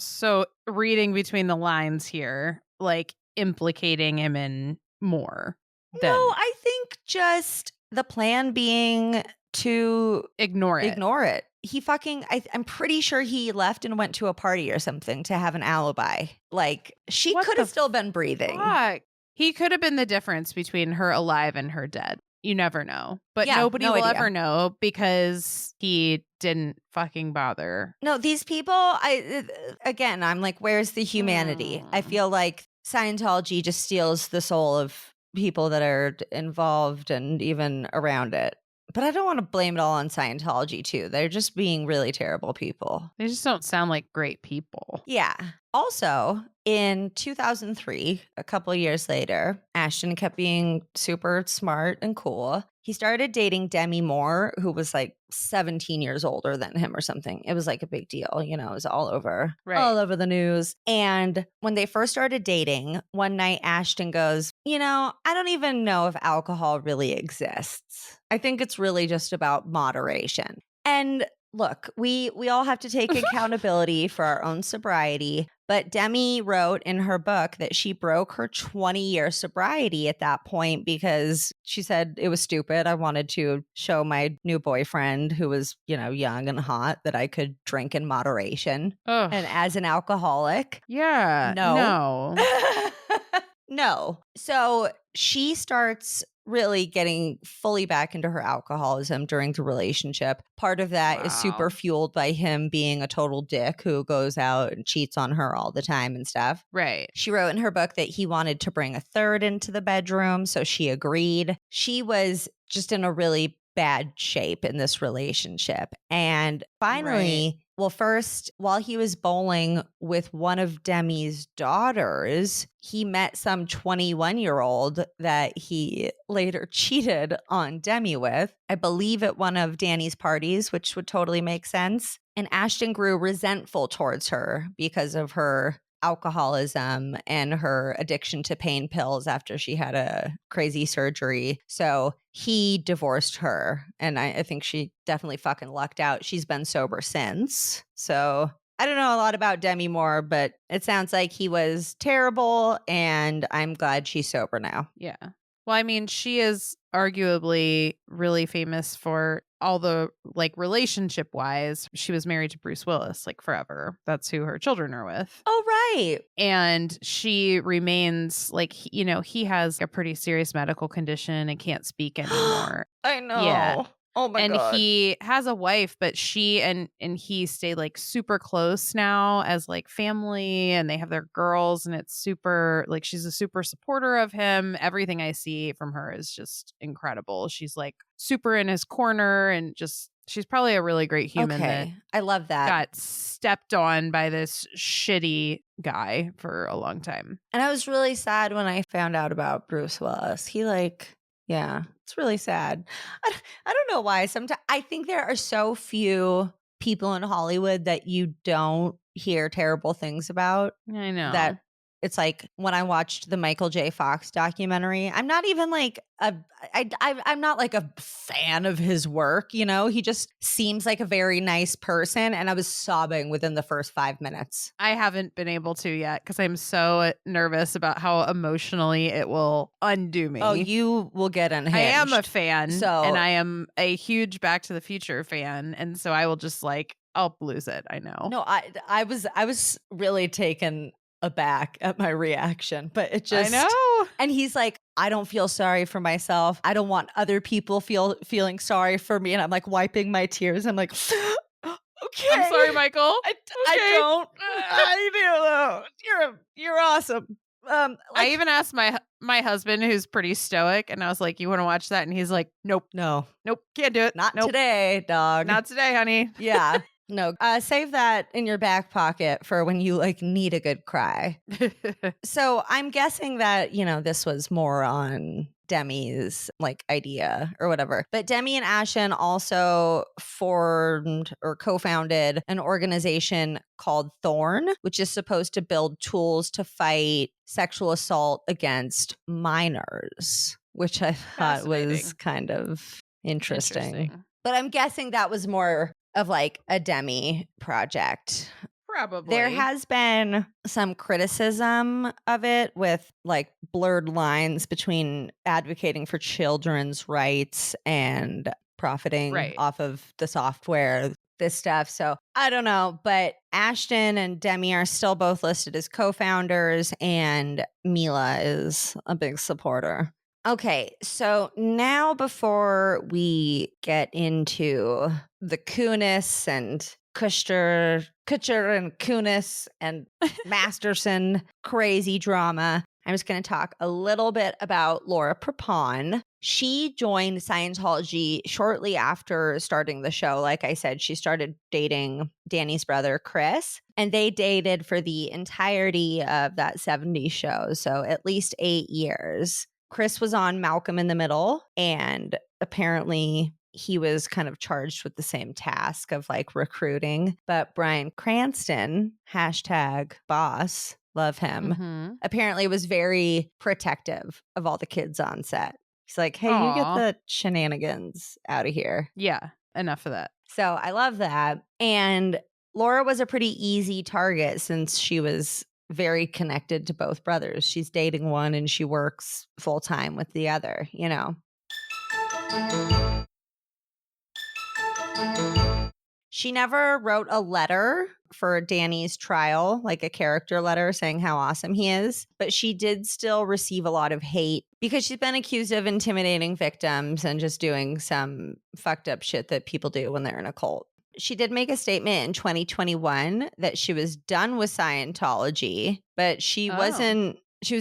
So reading between the lines here, like implicating him in more. No, I think just the plan being to Ignore it. He fucking, I'm pretty sure he left and went to a party or something to have an alibi. Like, she What could have the still been breathing. Fuck. He could have been the difference between her alive and her dead. You never know. But Yeah, nobody no will idea. ever know because he didn't fucking bother. No, these people, I'm like, where's the humanity? I feel like Scientology just steals the soul of people that are involved and even around it. But I don't want to blame it all on Scientology, too. They're just being really terrible people. They just don't sound like great people. Yeah. Also, in 2003, a couple of years later, Ashton kept being super smart and cool. He started dating Demi Moore, who was like 17 years older than him or something. It was like a big deal. You know, it was all over the news. And when they first started dating, one night Ashton goes, I don't even know if alcohol really exists. I think it's really just about moderation. And look, we all have to take accountability for our own sobriety. But Demi wrote in her book that she broke her 20-year sobriety at that point because she said it was stupid. I wanted to show my new boyfriend, who was, young and hot, that I could drink in moderation. Ugh. And as an alcoholic, Yeah. No. No. So she starts really getting fully back into her alcoholism during the relationship. Part of that is super fueled by him being a total dick who goes out and cheats on her all the time and stuff. Right. She wrote in her book that he wanted to bring a third into the bedroom, so she agreed. She was just in a really bad shape in this relationship. And finally, first, while he was bowling with one of Demi's daughters, he met some 21-year-old that he later cheated on Demi with, I believe at one of Danny's parties, which would totally make sense. And Ashton grew resentful towards her because of her alcoholism and her addiction to pain pills after she had a crazy surgery. So he divorced her. And I think she definitely fucking lucked out. She's been sober since. So I don't know a lot about Demi Moore, but it sounds like he was terrible. And I'm glad she's sober now. Yeah. Well, I mean, she is arguably really famous for all the relationship wise. She was married to Bruce Willis forever. That's who her children are with. Oh, right. And she remains he has a pretty serious medical condition and can't speak anymore. I know. Yeah. Oh my and God. he has a wife, but she and he stay like super close now as like family, and they have their girls, and it's super like she's a super supporter of him. Everything I see from her is just incredible. She's like super in his corner, and just she's probably a really great human that I love that. got stepped on by this shitty guy for a long time. And I was really sad when I found out about Bruce Willis. He it's really sad. I don't know why. Sometimes I think there are so few people in Hollywood that you don't hear terrible things about. I know that it's like when I watched the Michael J. Fox documentary, I'm not even like I'm not like a fan of his work, you know? He just seems like a very nice person, and I was sobbing within the first 5 minutes. I haven't been able to yet because I'm so nervous about how emotionally it will undo me. Oh, you will get unhinged. I am a fan, So- and I am a huge Back to the Future fan, and so I will just like I'll lose it. I know. No, I was really taken aback at my reaction, but it just I know. And he's like, I don't feel sorry for myself. I don't want other people feeling sorry for me. And I'm like wiping my tears. I'm like, okay. I'm sorry, Michael. I don't. I do. You're awesome. I even asked my husband, who's pretty stoic, and I was like, "You want to watch that?" And he's like, "Nope, no, can't do it. not nope. today, dog. Not today, honey." Yeah. No, save that in your back pocket for when you like need a good cry. So I'm guessing that, this was more on Demi's like idea or whatever. But Demi and Ashton also formed or co-founded an organization called Thorn, which is supposed to build tools to fight sexual assault against minors, which I thought was kind of interesting. But I'm guessing that was more of like a Demi project. Probably. There has been some criticism of it with like blurred lines between advocating for children's rights and profiting off of the software, this stuff. So I don't know, but Ashton and Demi are still both listed as co-founders, and Mila is a big supporter. Okay, so now before we get into the Kunis and Kutcher and Kunis and Masterson crazy drama, I'm just going to talk a little bit about Laura-Prepon. She joined Scientology shortly after starting the show. Like I said, she started dating Danny's brother, Chris, and they dated for the entirety of that 70s show, so at least 8 years. Chris was on Malcolm in the Middle, and apparently he was kind of charged with the same task of like recruiting. But Bryan Cranston, #boss, love him, apparently was very protective of all the kids on set. He's like, hey, you get the shenanigans out of here. Yeah, enough of that. So I love that. And Laura was a pretty easy target since she was very connected to both brothers. She's dating one and she works full time with the other, She never wrote a letter for Danny's trial, like a character letter saying how awesome he is, but she did still receive a lot of hate because she's been accused of intimidating victims and just doing some fucked up shit that people do when they're in a cult. She did make a statement in 2021 that she was done with Scientology, but she was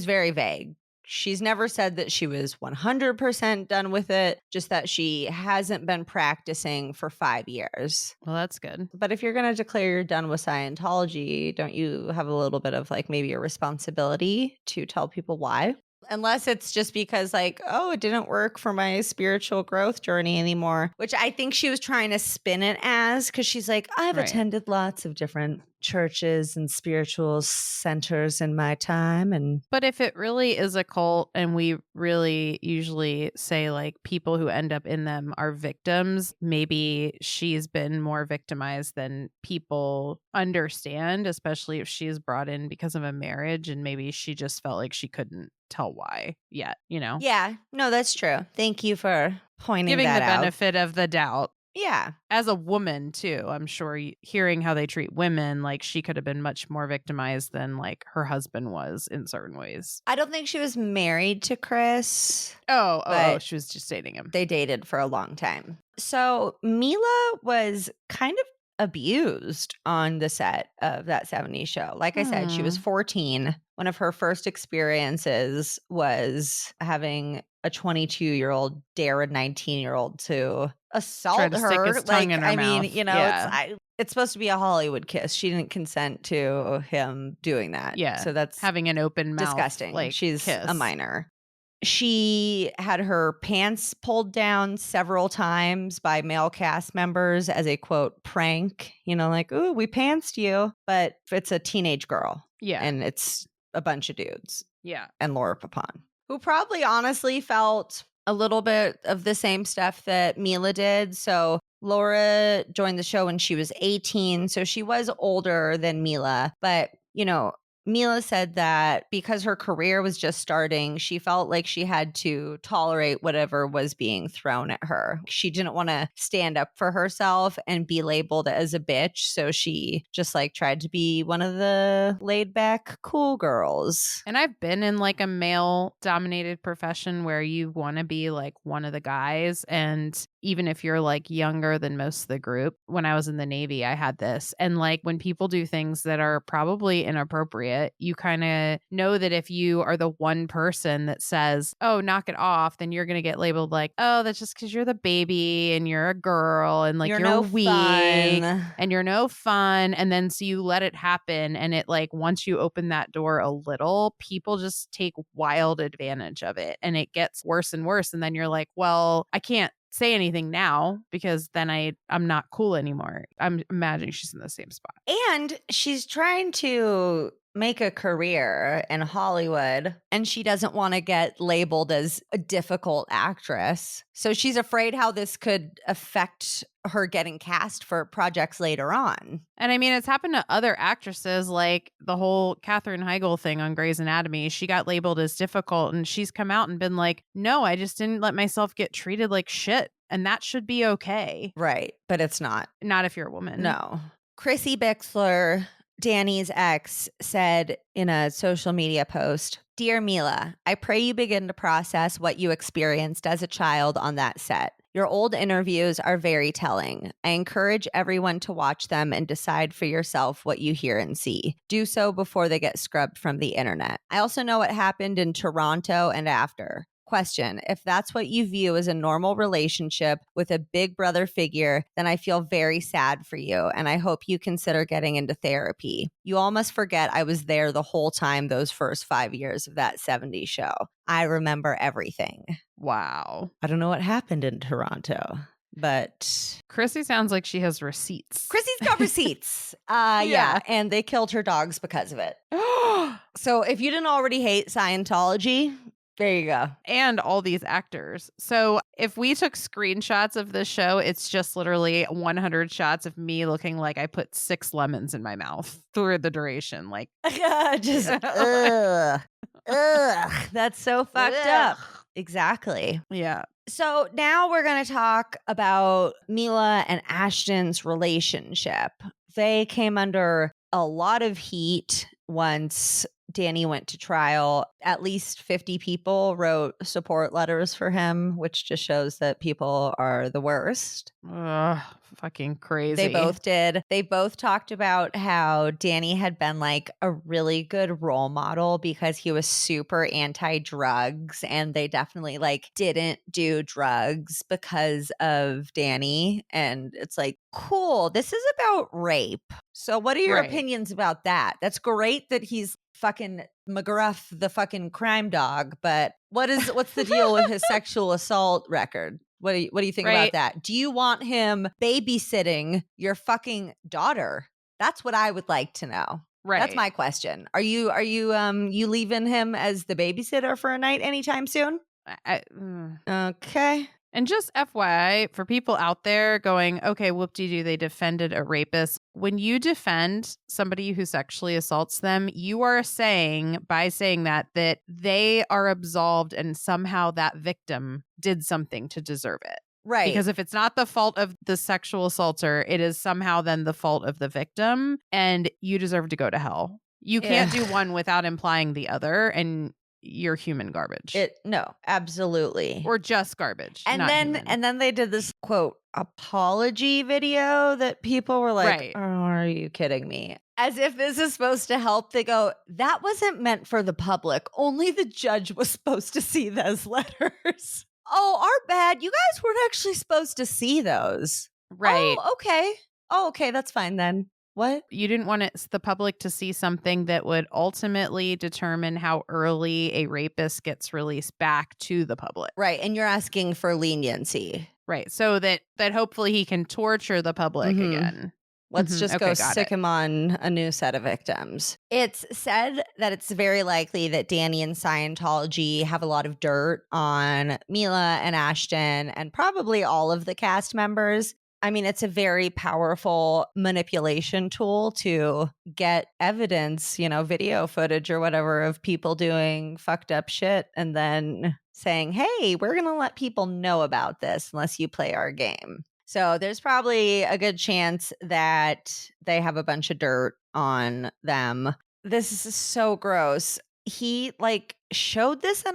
very vague. She's never said that she was 100% done with it, just that she hasn't been practicing for 5 years. Well, that's good. But if you're going to declare you're done with Scientology, don't you have a little bit of like maybe a responsibility to tell people why? Unless it's just because like, oh, it didn't work for my spiritual growth journey anymore, which I think she was trying to spin it as, because she's like, I've attended lots of different churches and spiritual centers in my time. But if it really is a cult, and we really usually say like people who end up in them are victims, maybe she's been more victimized than people understand, especially if she's brought in because of a marriage, and maybe she just felt like she couldn't tell why yet, Yeah, no, that's true. Thank you for pointing giving that the out. benefit of the doubt. Yeah. As a woman, too, I'm sure hearing how they treat women, like she could have been much more victimized than like her husband was in certain ways. I don't think she was married to Chris. Oh, she was just dating him. They dated for a long time. So Mila was kind of abused on the set of that 70s show. Like I said, she was 14. One of her first experiences was having a 22-year-old dare a 19-year-old to assault Try to her. stick his tongue in her mouth. It's supposed to be a Hollywood kiss. She didn't consent to him doing that. Yeah. So that's having an open mouth. disgusting. Like, She's kiss. a minor. She had her pants pulled down several times by male cast members as a, quote, prank. Like, ooh, we pantsed you. But it's a teenage girl. Yeah. And it's a bunch of dudes. Yeah. And laura-prepon, who probably honestly felt a little bit of the same stuff that Mila did. So Laura joined the show when she was 18. So she was older than Mila. But, Mila said that because her career was just starting, she felt like she had to tolerate whatever was being thrown at her. She didn't want to stand up for herself and be labeled as a bitch. So she just tried to be one of the laid back cool girls. And I've been in like a male dominated profession where you want to be like one of the guys. And even if you're like younger than most of the group, when I was in the Navy, I had this. And like when people do things that are probably inappropriate, you kind of know that if you are the one person that says, oh, knock it off, then you're going to get labeled like, oh, that's just because you're the baby and you're a girl and like you're no weak fun. And you're no fun. And then so you let it happen. And it like once you open that door a little, people just take wild advantage of it. And it gets worse and worse. And then you're like, well, I can't say anything now because then I'm not cool anymore. I'm imagining she's in the same spot. And she's trying to make a career in Hollywood, and she doesn't want to get labeled as a difficult actress. So she's afraid how this could affect her getting cast for projects later on. And I mean, it's happened to other actresses, like the whole Katherine Heigl thing on Grey's Anatomy. She got labeled as difficult and she's come out and been like, no, I just didn't let myself get treated like shit. And that should be okay. Right. But it's not. Not if you're a woman. No. Chrissy Bixler, Danny's ex, said in a social media post, "Dear Mila, I pray you begin to process what you experienced as a child on that set. Your old interviews are very telling. I encourage everyone to watch them and decide for yourself what you hear and see. Do so before they get scrubbed from the internet. I also know what happened in Toronto and after. Question, if that's what you view as a normal relationship with a big brother figure, then I feel very sad for you, and I hope you consider getting into therapy. You all must forget I was there the whole time those first 5 years of that 70s show. I remember everything." Wow. I don't know what happened in Toronto, but Chrissy sounds like she has receipts. Chrissy's got receipts. Yeah, and they killed her dogs because of it. So if you didn't already hate Scientology, there you go. And all these actors. So if we took screenshots of this show, it's just literally 100 shots of me looking like I put 6 lemons in my mouth through the duration. Like, just, ugh. That's so fucked up. Exactly. Yeah. So now we're going to talk about Mila and Ashton's relationship. They came under a lot of heat once Danny went to trial. At least 50 people wrote support letters for him, which just shows that people are the worst. Ugh, fucking crazy. They both did. They both talked about how Danny had been like a really good role model because he was super anti-drugs, and they definitely like didn't do drugs because of Danny. And it's like, cool, this is about rape. So what are your opinions about that? That's great that he's fucking McGruff, the fucking crime dog, but what's the deal with his sexual assault record? What do you think about that? Do you want him babysitting your fucking daughter? That's what I would like to know. Right. That's my question. Are you you leaving him as the babysitter for a night anytime soon? Okay. And just FYI, for people out there going, okay, whoop-de-doo, they defended a rapist. When you defend somebody who sexually assaults them, you are saying, by saying that they are absolved and somehow that victim did something to deserve it. Right. Because if it's not the fault of the sexual assaulter, it is somehow then the fault of the victim, and you deserve to go to hell. You can't do one without implying the other, and you're human garbage. No, absolutely. Or just garbage. And not then human. and then they did this quote apology video that people were like, Right. "Oh, are you kidding me?" As if this is supposed to help. They go, "That wasn't meant for the public. Only the judge was supposed to see those letters." Oh, our bad. You guys weren't actually supposed to see those. Right. Oh, okay. Oh, okay. That's fine then. What? You didn't want the public to see something that would ultimately determine how early a rapist gets released back to the public. Right. And you're asking for leniency. Right. So that hopefully he can torture the public again. Let's just Okay, go got stick it. him on a new set of victims. It's said that it's very likely that Danny and Scientology have a lot of dirt on Mila and Ashton and probably all of the cast members. I mean, it's a very powerful manipulation tool to get evidence, video footage or whatever of people doing fucked up shit and then saying, hey, we're going to let people know about this unless you play our game. So there's probably a good chance that they have a bunch of dirt on them. This is so gross. He showed this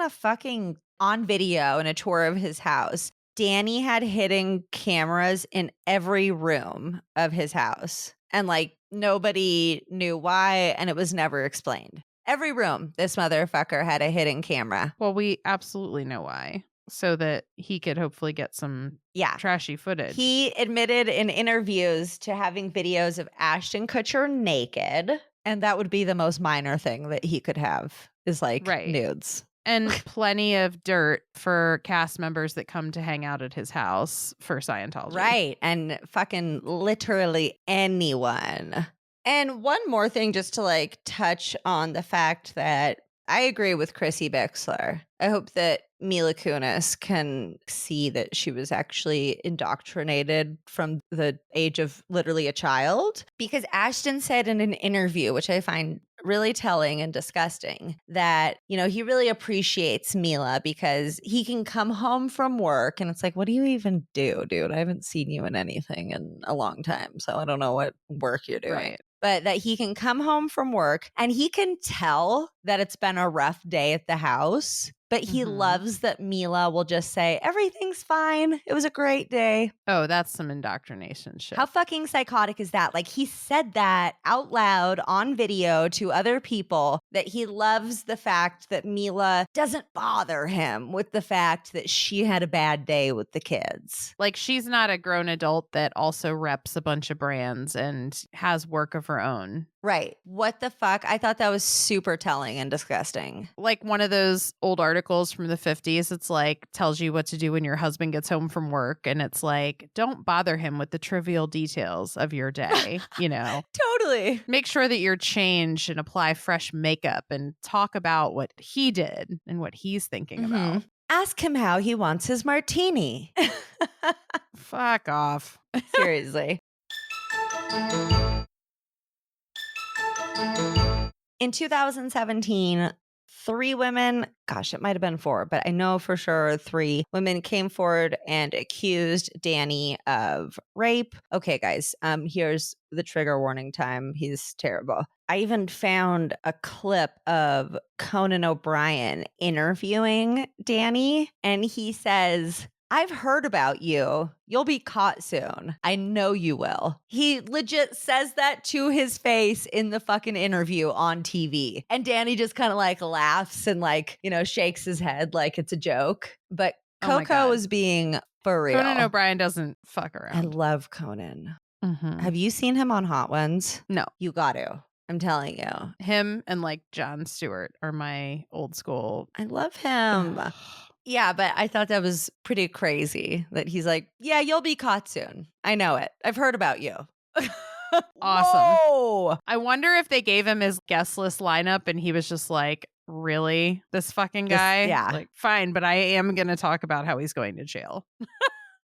on video in a tour of his house. Danny had hidden cameras in every room of his house and nobody knew why, and it was never explained. Every room, this motherfucker had a hidden camera. Well, we absolutely know why. So that he could hopefully get some trashy footage. He admitted in interviews to having videos of Ashton Kutcher naked, and that would be the most minor thing that he could have is nudes. And plenty of dirt for cast members that come to hang out at his house for Scientology. Right. And fucking literally anyone. And one more thing just to touch on the fact that I agree with Chrissy Bixler. I hope that Mila Kunis can see that she was actually indoctrinated from the age of literally a child. Because Ashton said in an interview, which I find really telling and disgusting, that, he really appreciates Mila because he can come home from work and it's like, what do you even do, dude? I haven't seen you in anything in a long time, so I don't know what work you're doing. Right. But that he can come home from work and he can tell that it's been a rough day at the house. But he loves that Mila will just say, everything's fine. It was a great day. Oh, that's some indoctrination shit. How fucking psychotic is that? He said that out loud on video to other people, that he loves the fact that Mila doesn't bother him with the fact that she had a bad day with the kids. She's not a grown adult that also reps a bunch of brands and has work of her own. Right. What the fuck? I thought that was super telling and disgusting. One of those old articles from the 50s, it's tells you what to do when your husband gets home from work. And it's don't bother him with the trivial details of your day, Totally. Make sure that you're changed and apply fresh makeup and talk about what he did and what he's thinking about. Ask him how he wants his martini. Fuck off. Seriously. In 2017, 3 women, it might have been 4, but I know for sure 3 women came forward and accused Danny of rape. Okay, guys, here's the trigger warning time. He's terrible. I even found a clip of Conan O'Brien interviewing Danny, and he says, I've heard about you. You'll be caught soon. I know you will. He legit says that to his face in the fucking interview on TV. And Danny just kind of laughs and shakes his head like it's a joke. But Coco was being for real. Conan O'Brien doesn't fuck around. I love Conan. Have you seen him on Hot Ones? No. You got to. I'm telling you. Him and Jon Stewart are my old school. I love him. Yeah, but I thought that was pretty crazy that he's yeah, you'll be caught soon. I know it. I've heard about you. Awesome. Whoa. I wonder if they gave him his guest list lineup and he was just really? This fucking guy? Yeah. Fine, but I am going to talk about how he's going to jail.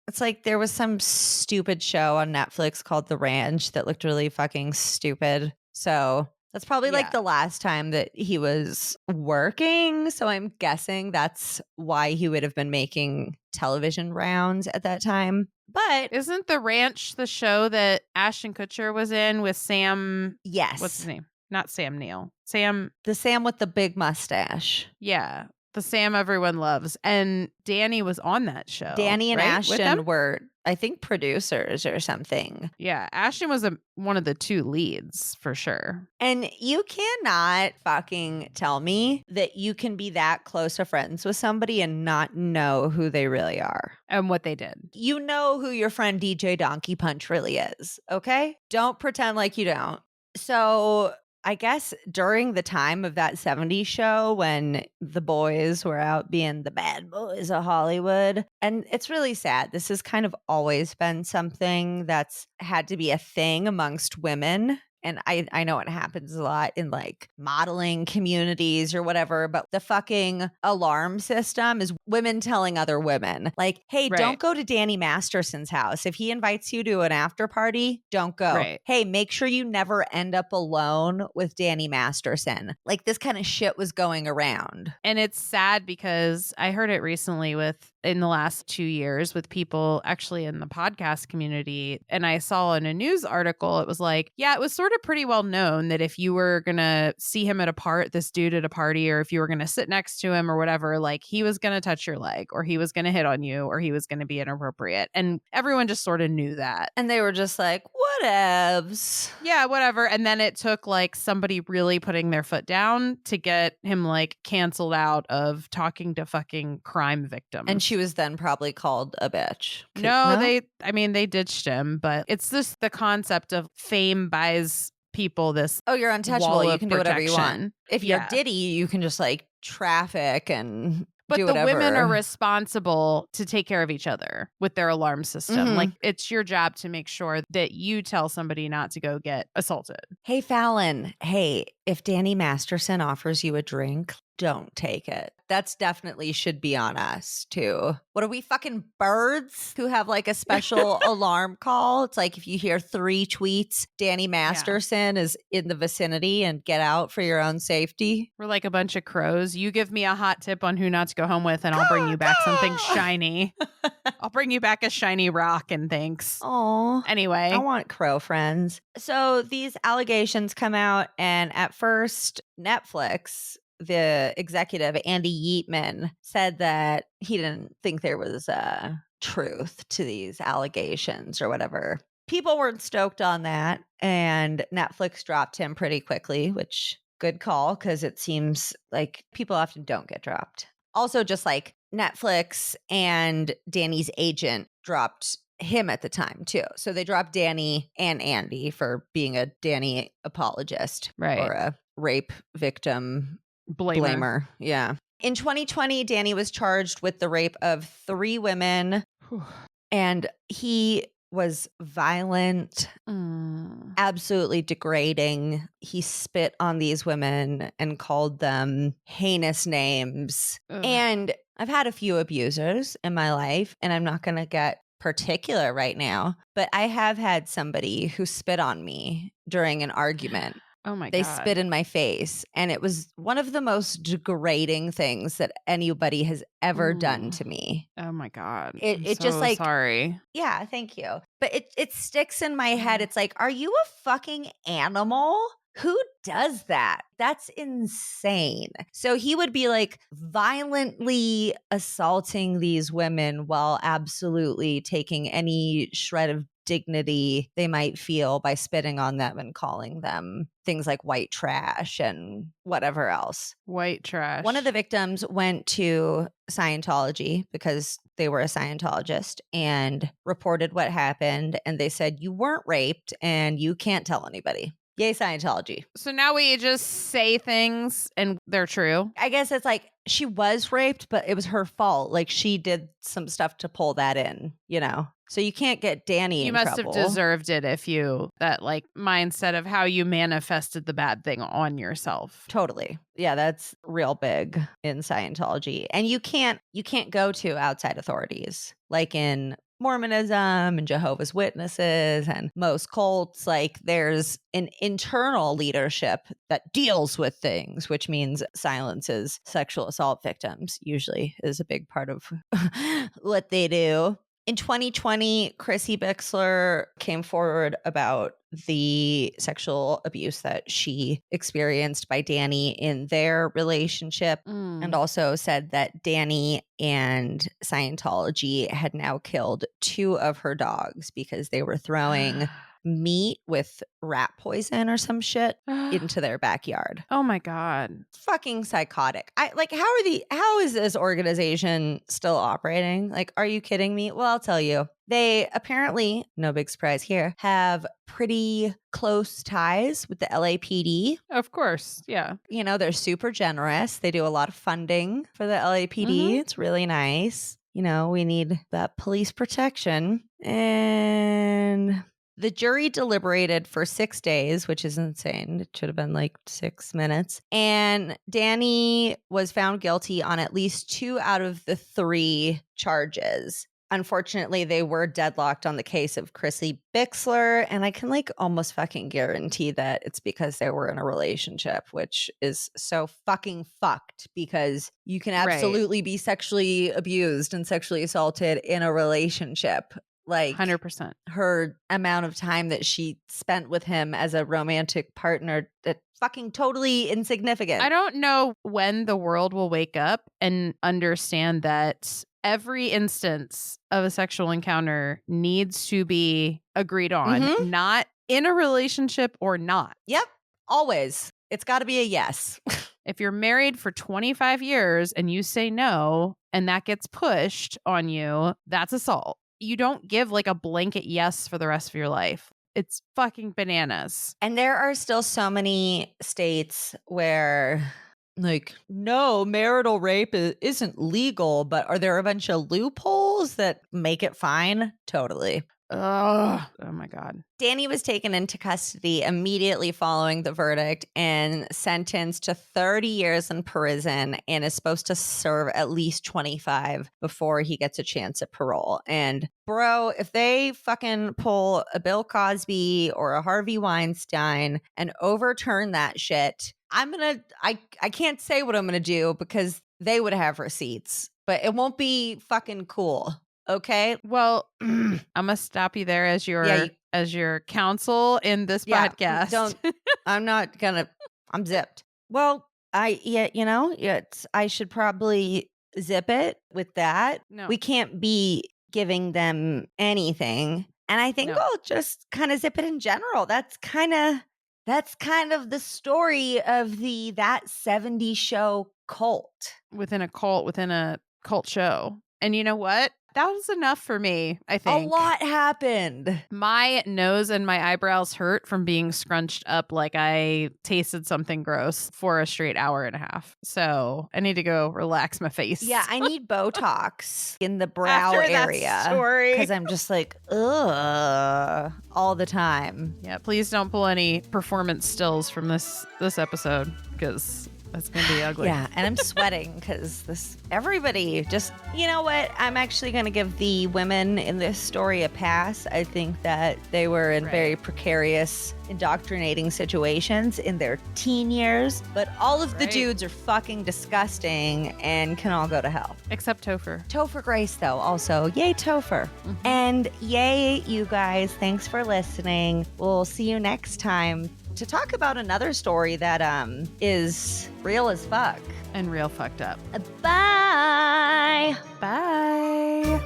It's there was some stupid show on Netflix called The Ranch that looked really fucking stupid. So That's probably like Yeah. the last time that he was working. So I'm guessing that's why he would have been making television rounds at that time. But Isn't The Ranch the show that Ashton Kutcher was in with Sam? yes, What's his name? Not Sam Neill. Sam. the Sam with the big mustache. Yeah. The Sam everyone loves. And Danny was on that show. Danny and right? With Ashton them? were, I think, producers or something. Yeah. Ashton was one of the two leads for sure. And you cannot fucking tell me that you can be that close of friends with somebody and not know who they really are. And what they did. You know who your friend DJ Donkey Punch really is, okay? Don't pretend like you don't. So I guess during the time of that 70s show when the boys were out being the bad boys of Hollywood, and it's really sad. This has kind of always been something that's had to be a thing amongst women. And I know it happens a lot in like modeling communities or whatever, but the fucking alarm system is women telling other women, like, hey, Right. don't go to Danny Masterson's house. If he invites you to an after party, don't go. Right. Hey, make sure you never end up alone with Danny Masterson. Like this kind of shit was going around. And it's sad because I heard it recently in the last 2 years with people actually in the podcast community. And I saw in a news article, it was like, yeah, it was sort of pretty well known that if you were going to see him this dude at a party, or if you were going to sit next to him or whatever, like he was going to touch your leg or he was going to hit on you or he was going to be inappropriate. And everyone just sort of knew that. And they were just like, whatevs. Yeah, whatever. And then it took like somebody really putting their foot down to get him like canceled out of talking to fucking crime victims. And she was then probably called a bitch. No, they ditched him, but it's just the concept of fame buys people this. Oh, you're untouchable. wall You of can do whatever you want. protection. If you're Yeah. Diddy, you can just like traffic and But do the whatever. women are responsible to take care of each other with their alarm system. Mhm. Like it's your job to make sure that you tell somebody not to go get assaulted. Hey, Fallon. Hey, if Danny Masterson offers you a drink, don't take it. That's definitely should be on us too. What are we, fucking birds who have like a special alarm call? It's like if you hear 3 tweets, Danny Masterson is in the vicinity and get out for your own safety. We're like a bunch of crows. You give me a hot tip on who not to go home with, and I'll bring you back something shiny. I'll bring you back a shiny rock and thanks. Oh, Anyway. I want crow friends. So these allegations come out, and at first, Netflix, the executive, Andy Yeatman, said that he didn't think there was truth to these allegations or whatever. People weren't stoked on that, and Netflix dropped him pretty quickly, which good call because it seems like people often don't get dropped. Also, just like Netflix and Danny's agent dropped him at the time too. So they dropped Danny and Andy for being a Danny apologist, Right. or a rape victim Blamer. blamer. Yeah. In 2020, Danny was charged with the rape of 3 women, and he was violent, absolutely degrading. He spit on these women and called them heinous names. Ugh. And I've had a few abusers in my life, and I'm not going to get particular right now, but I have had somebody who spit on me during an argument. Oh my They God. spit in my face, and it was one of the most degrading things that anybody has ever done Ooh. to me. Oh my God. It- I'm it just, so like- sorry. Yeah, thank you. But it sticks in my head. It's like, are you a fucking animal? Who does that? That's insane. So he would be like violently assaulting these women while absolutely taking any shred of dignity they might feel by spitting on them and calling them things like white trash and whatever else. White trash. One of the victims went to Scientology because they were a Scientologist and reported what happened. And they said, you weren't raped and you can't tell anybody. Yay, Scientology. So now we just say things and they're true. I guess it's like she was raped, but it was her fault. Like she did some stuff to pull that in, you know? So you can't get Danny You in must trouble. have deserved it if that like mindset of how you manifested the bad thing on yourself. Totally. Yeah, that's real big in Scientology. And you can't go to outside authorities like in Mormonism and Jehovah's Witnesses and most cults, like there's an internal leadership that deals with things, which means silences sexual assault victims, usually is a big part of what they do. In 2020, Chrissy Bixler came forward about the sexual abuse that she experienced by Danny in their relationship, and also said that Danny and Scientology had now killed 2 of her dogs because they were throwing meat with rat poison or some shit into their backyard. Oh my God. Fucking psychotic. How is this organization still operating? Like, are you kidding me? Well, I'll tell you. They apparently, no big surprise here, have pretty close ties with the LAPD. Of course. Yeah. You know, they're super generous. They do a lot of funding for the LAPD. It's really nice. You know, we need that police protection. And the jury deliberated for 6 days, which is insane. It should have been like 6 minutes. And Danny was found guilty on at least 2 out of the 3 charges. Unfortunately, they were deadlocked on the case of Chrissy Bixler, and I can like almost fucking guarantee that it's because they were in a relationship, which is so fucking fucked because you can absolutely be sexually abused and sexually assaulted in a relationship. Like 100%. Her amount of time that she spent with him as a romantic partner, that fucking totally insignificant. I don't know when the world will wake up and understand that every instance of a sexual encounter needs to be agreed on, not in a relationship or not. Yep. Always. It's got to be a yes. If you're married for 25 years and you say no, and that gets pushed on you, that's assault. You don't give like a blanket yes for the rest of your life. It's fucking bananas. And there are still so many states where like, no, marital rape isn't legal, but are there a bunch of loopholes that make it fine? Totally. Oh my God. Danny was taken into custody immediately following the verdict and sentenced to 30 years in prison and is supposed to serve at least 25 before he gets a chance at parole. And bro, if they fucking pull a Bill Cosby or a Harvey Weinstein and overturn that shit, I can't say what I'm going to do because they would have receipts, but it won't be fucking cool. Okay. Well, I'm gonna stop you there as your counsel in this podcast. I'm zipped. Well, I should probably zip it with that. No. We can't be giving them anything. And I think I'll just kind of zip it in general. That's kind of the story of that 70s show cult. Within a cult show. And you know what? That was enough for me, I think. A lot happened. My nose and my eyebrows hurt from being scrunched up like I tasted something gross for a straight hour and a half. So I need to go relax my face. Yeah, I need Botox in the brow area. Because I'm just like, ugh, all the time. Yeah, please don't pull any performance stills from this episode because that's going to be ugly. Yeah, and I'm sweating because everybody just, you know what? I'm actually going to give the women in this story a pass. I think that they were in very precarious, indoctrinating situations in their teen years. But all of the dudes are fucking disgusting and can all go to hell. Except Topher. Topher Grace, though, also. Yay, Topher. And yay, you guys. Thanks for listening. We'll see you next time to talk about another story that is real as fuck. And real fucked up. Bye. Bye.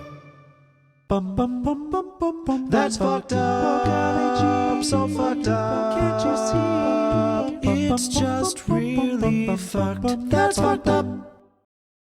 Bum bum bum bum bum bum. That's fucked up. So fucked up. Can't you see? It's just really fucked. That's fucked up.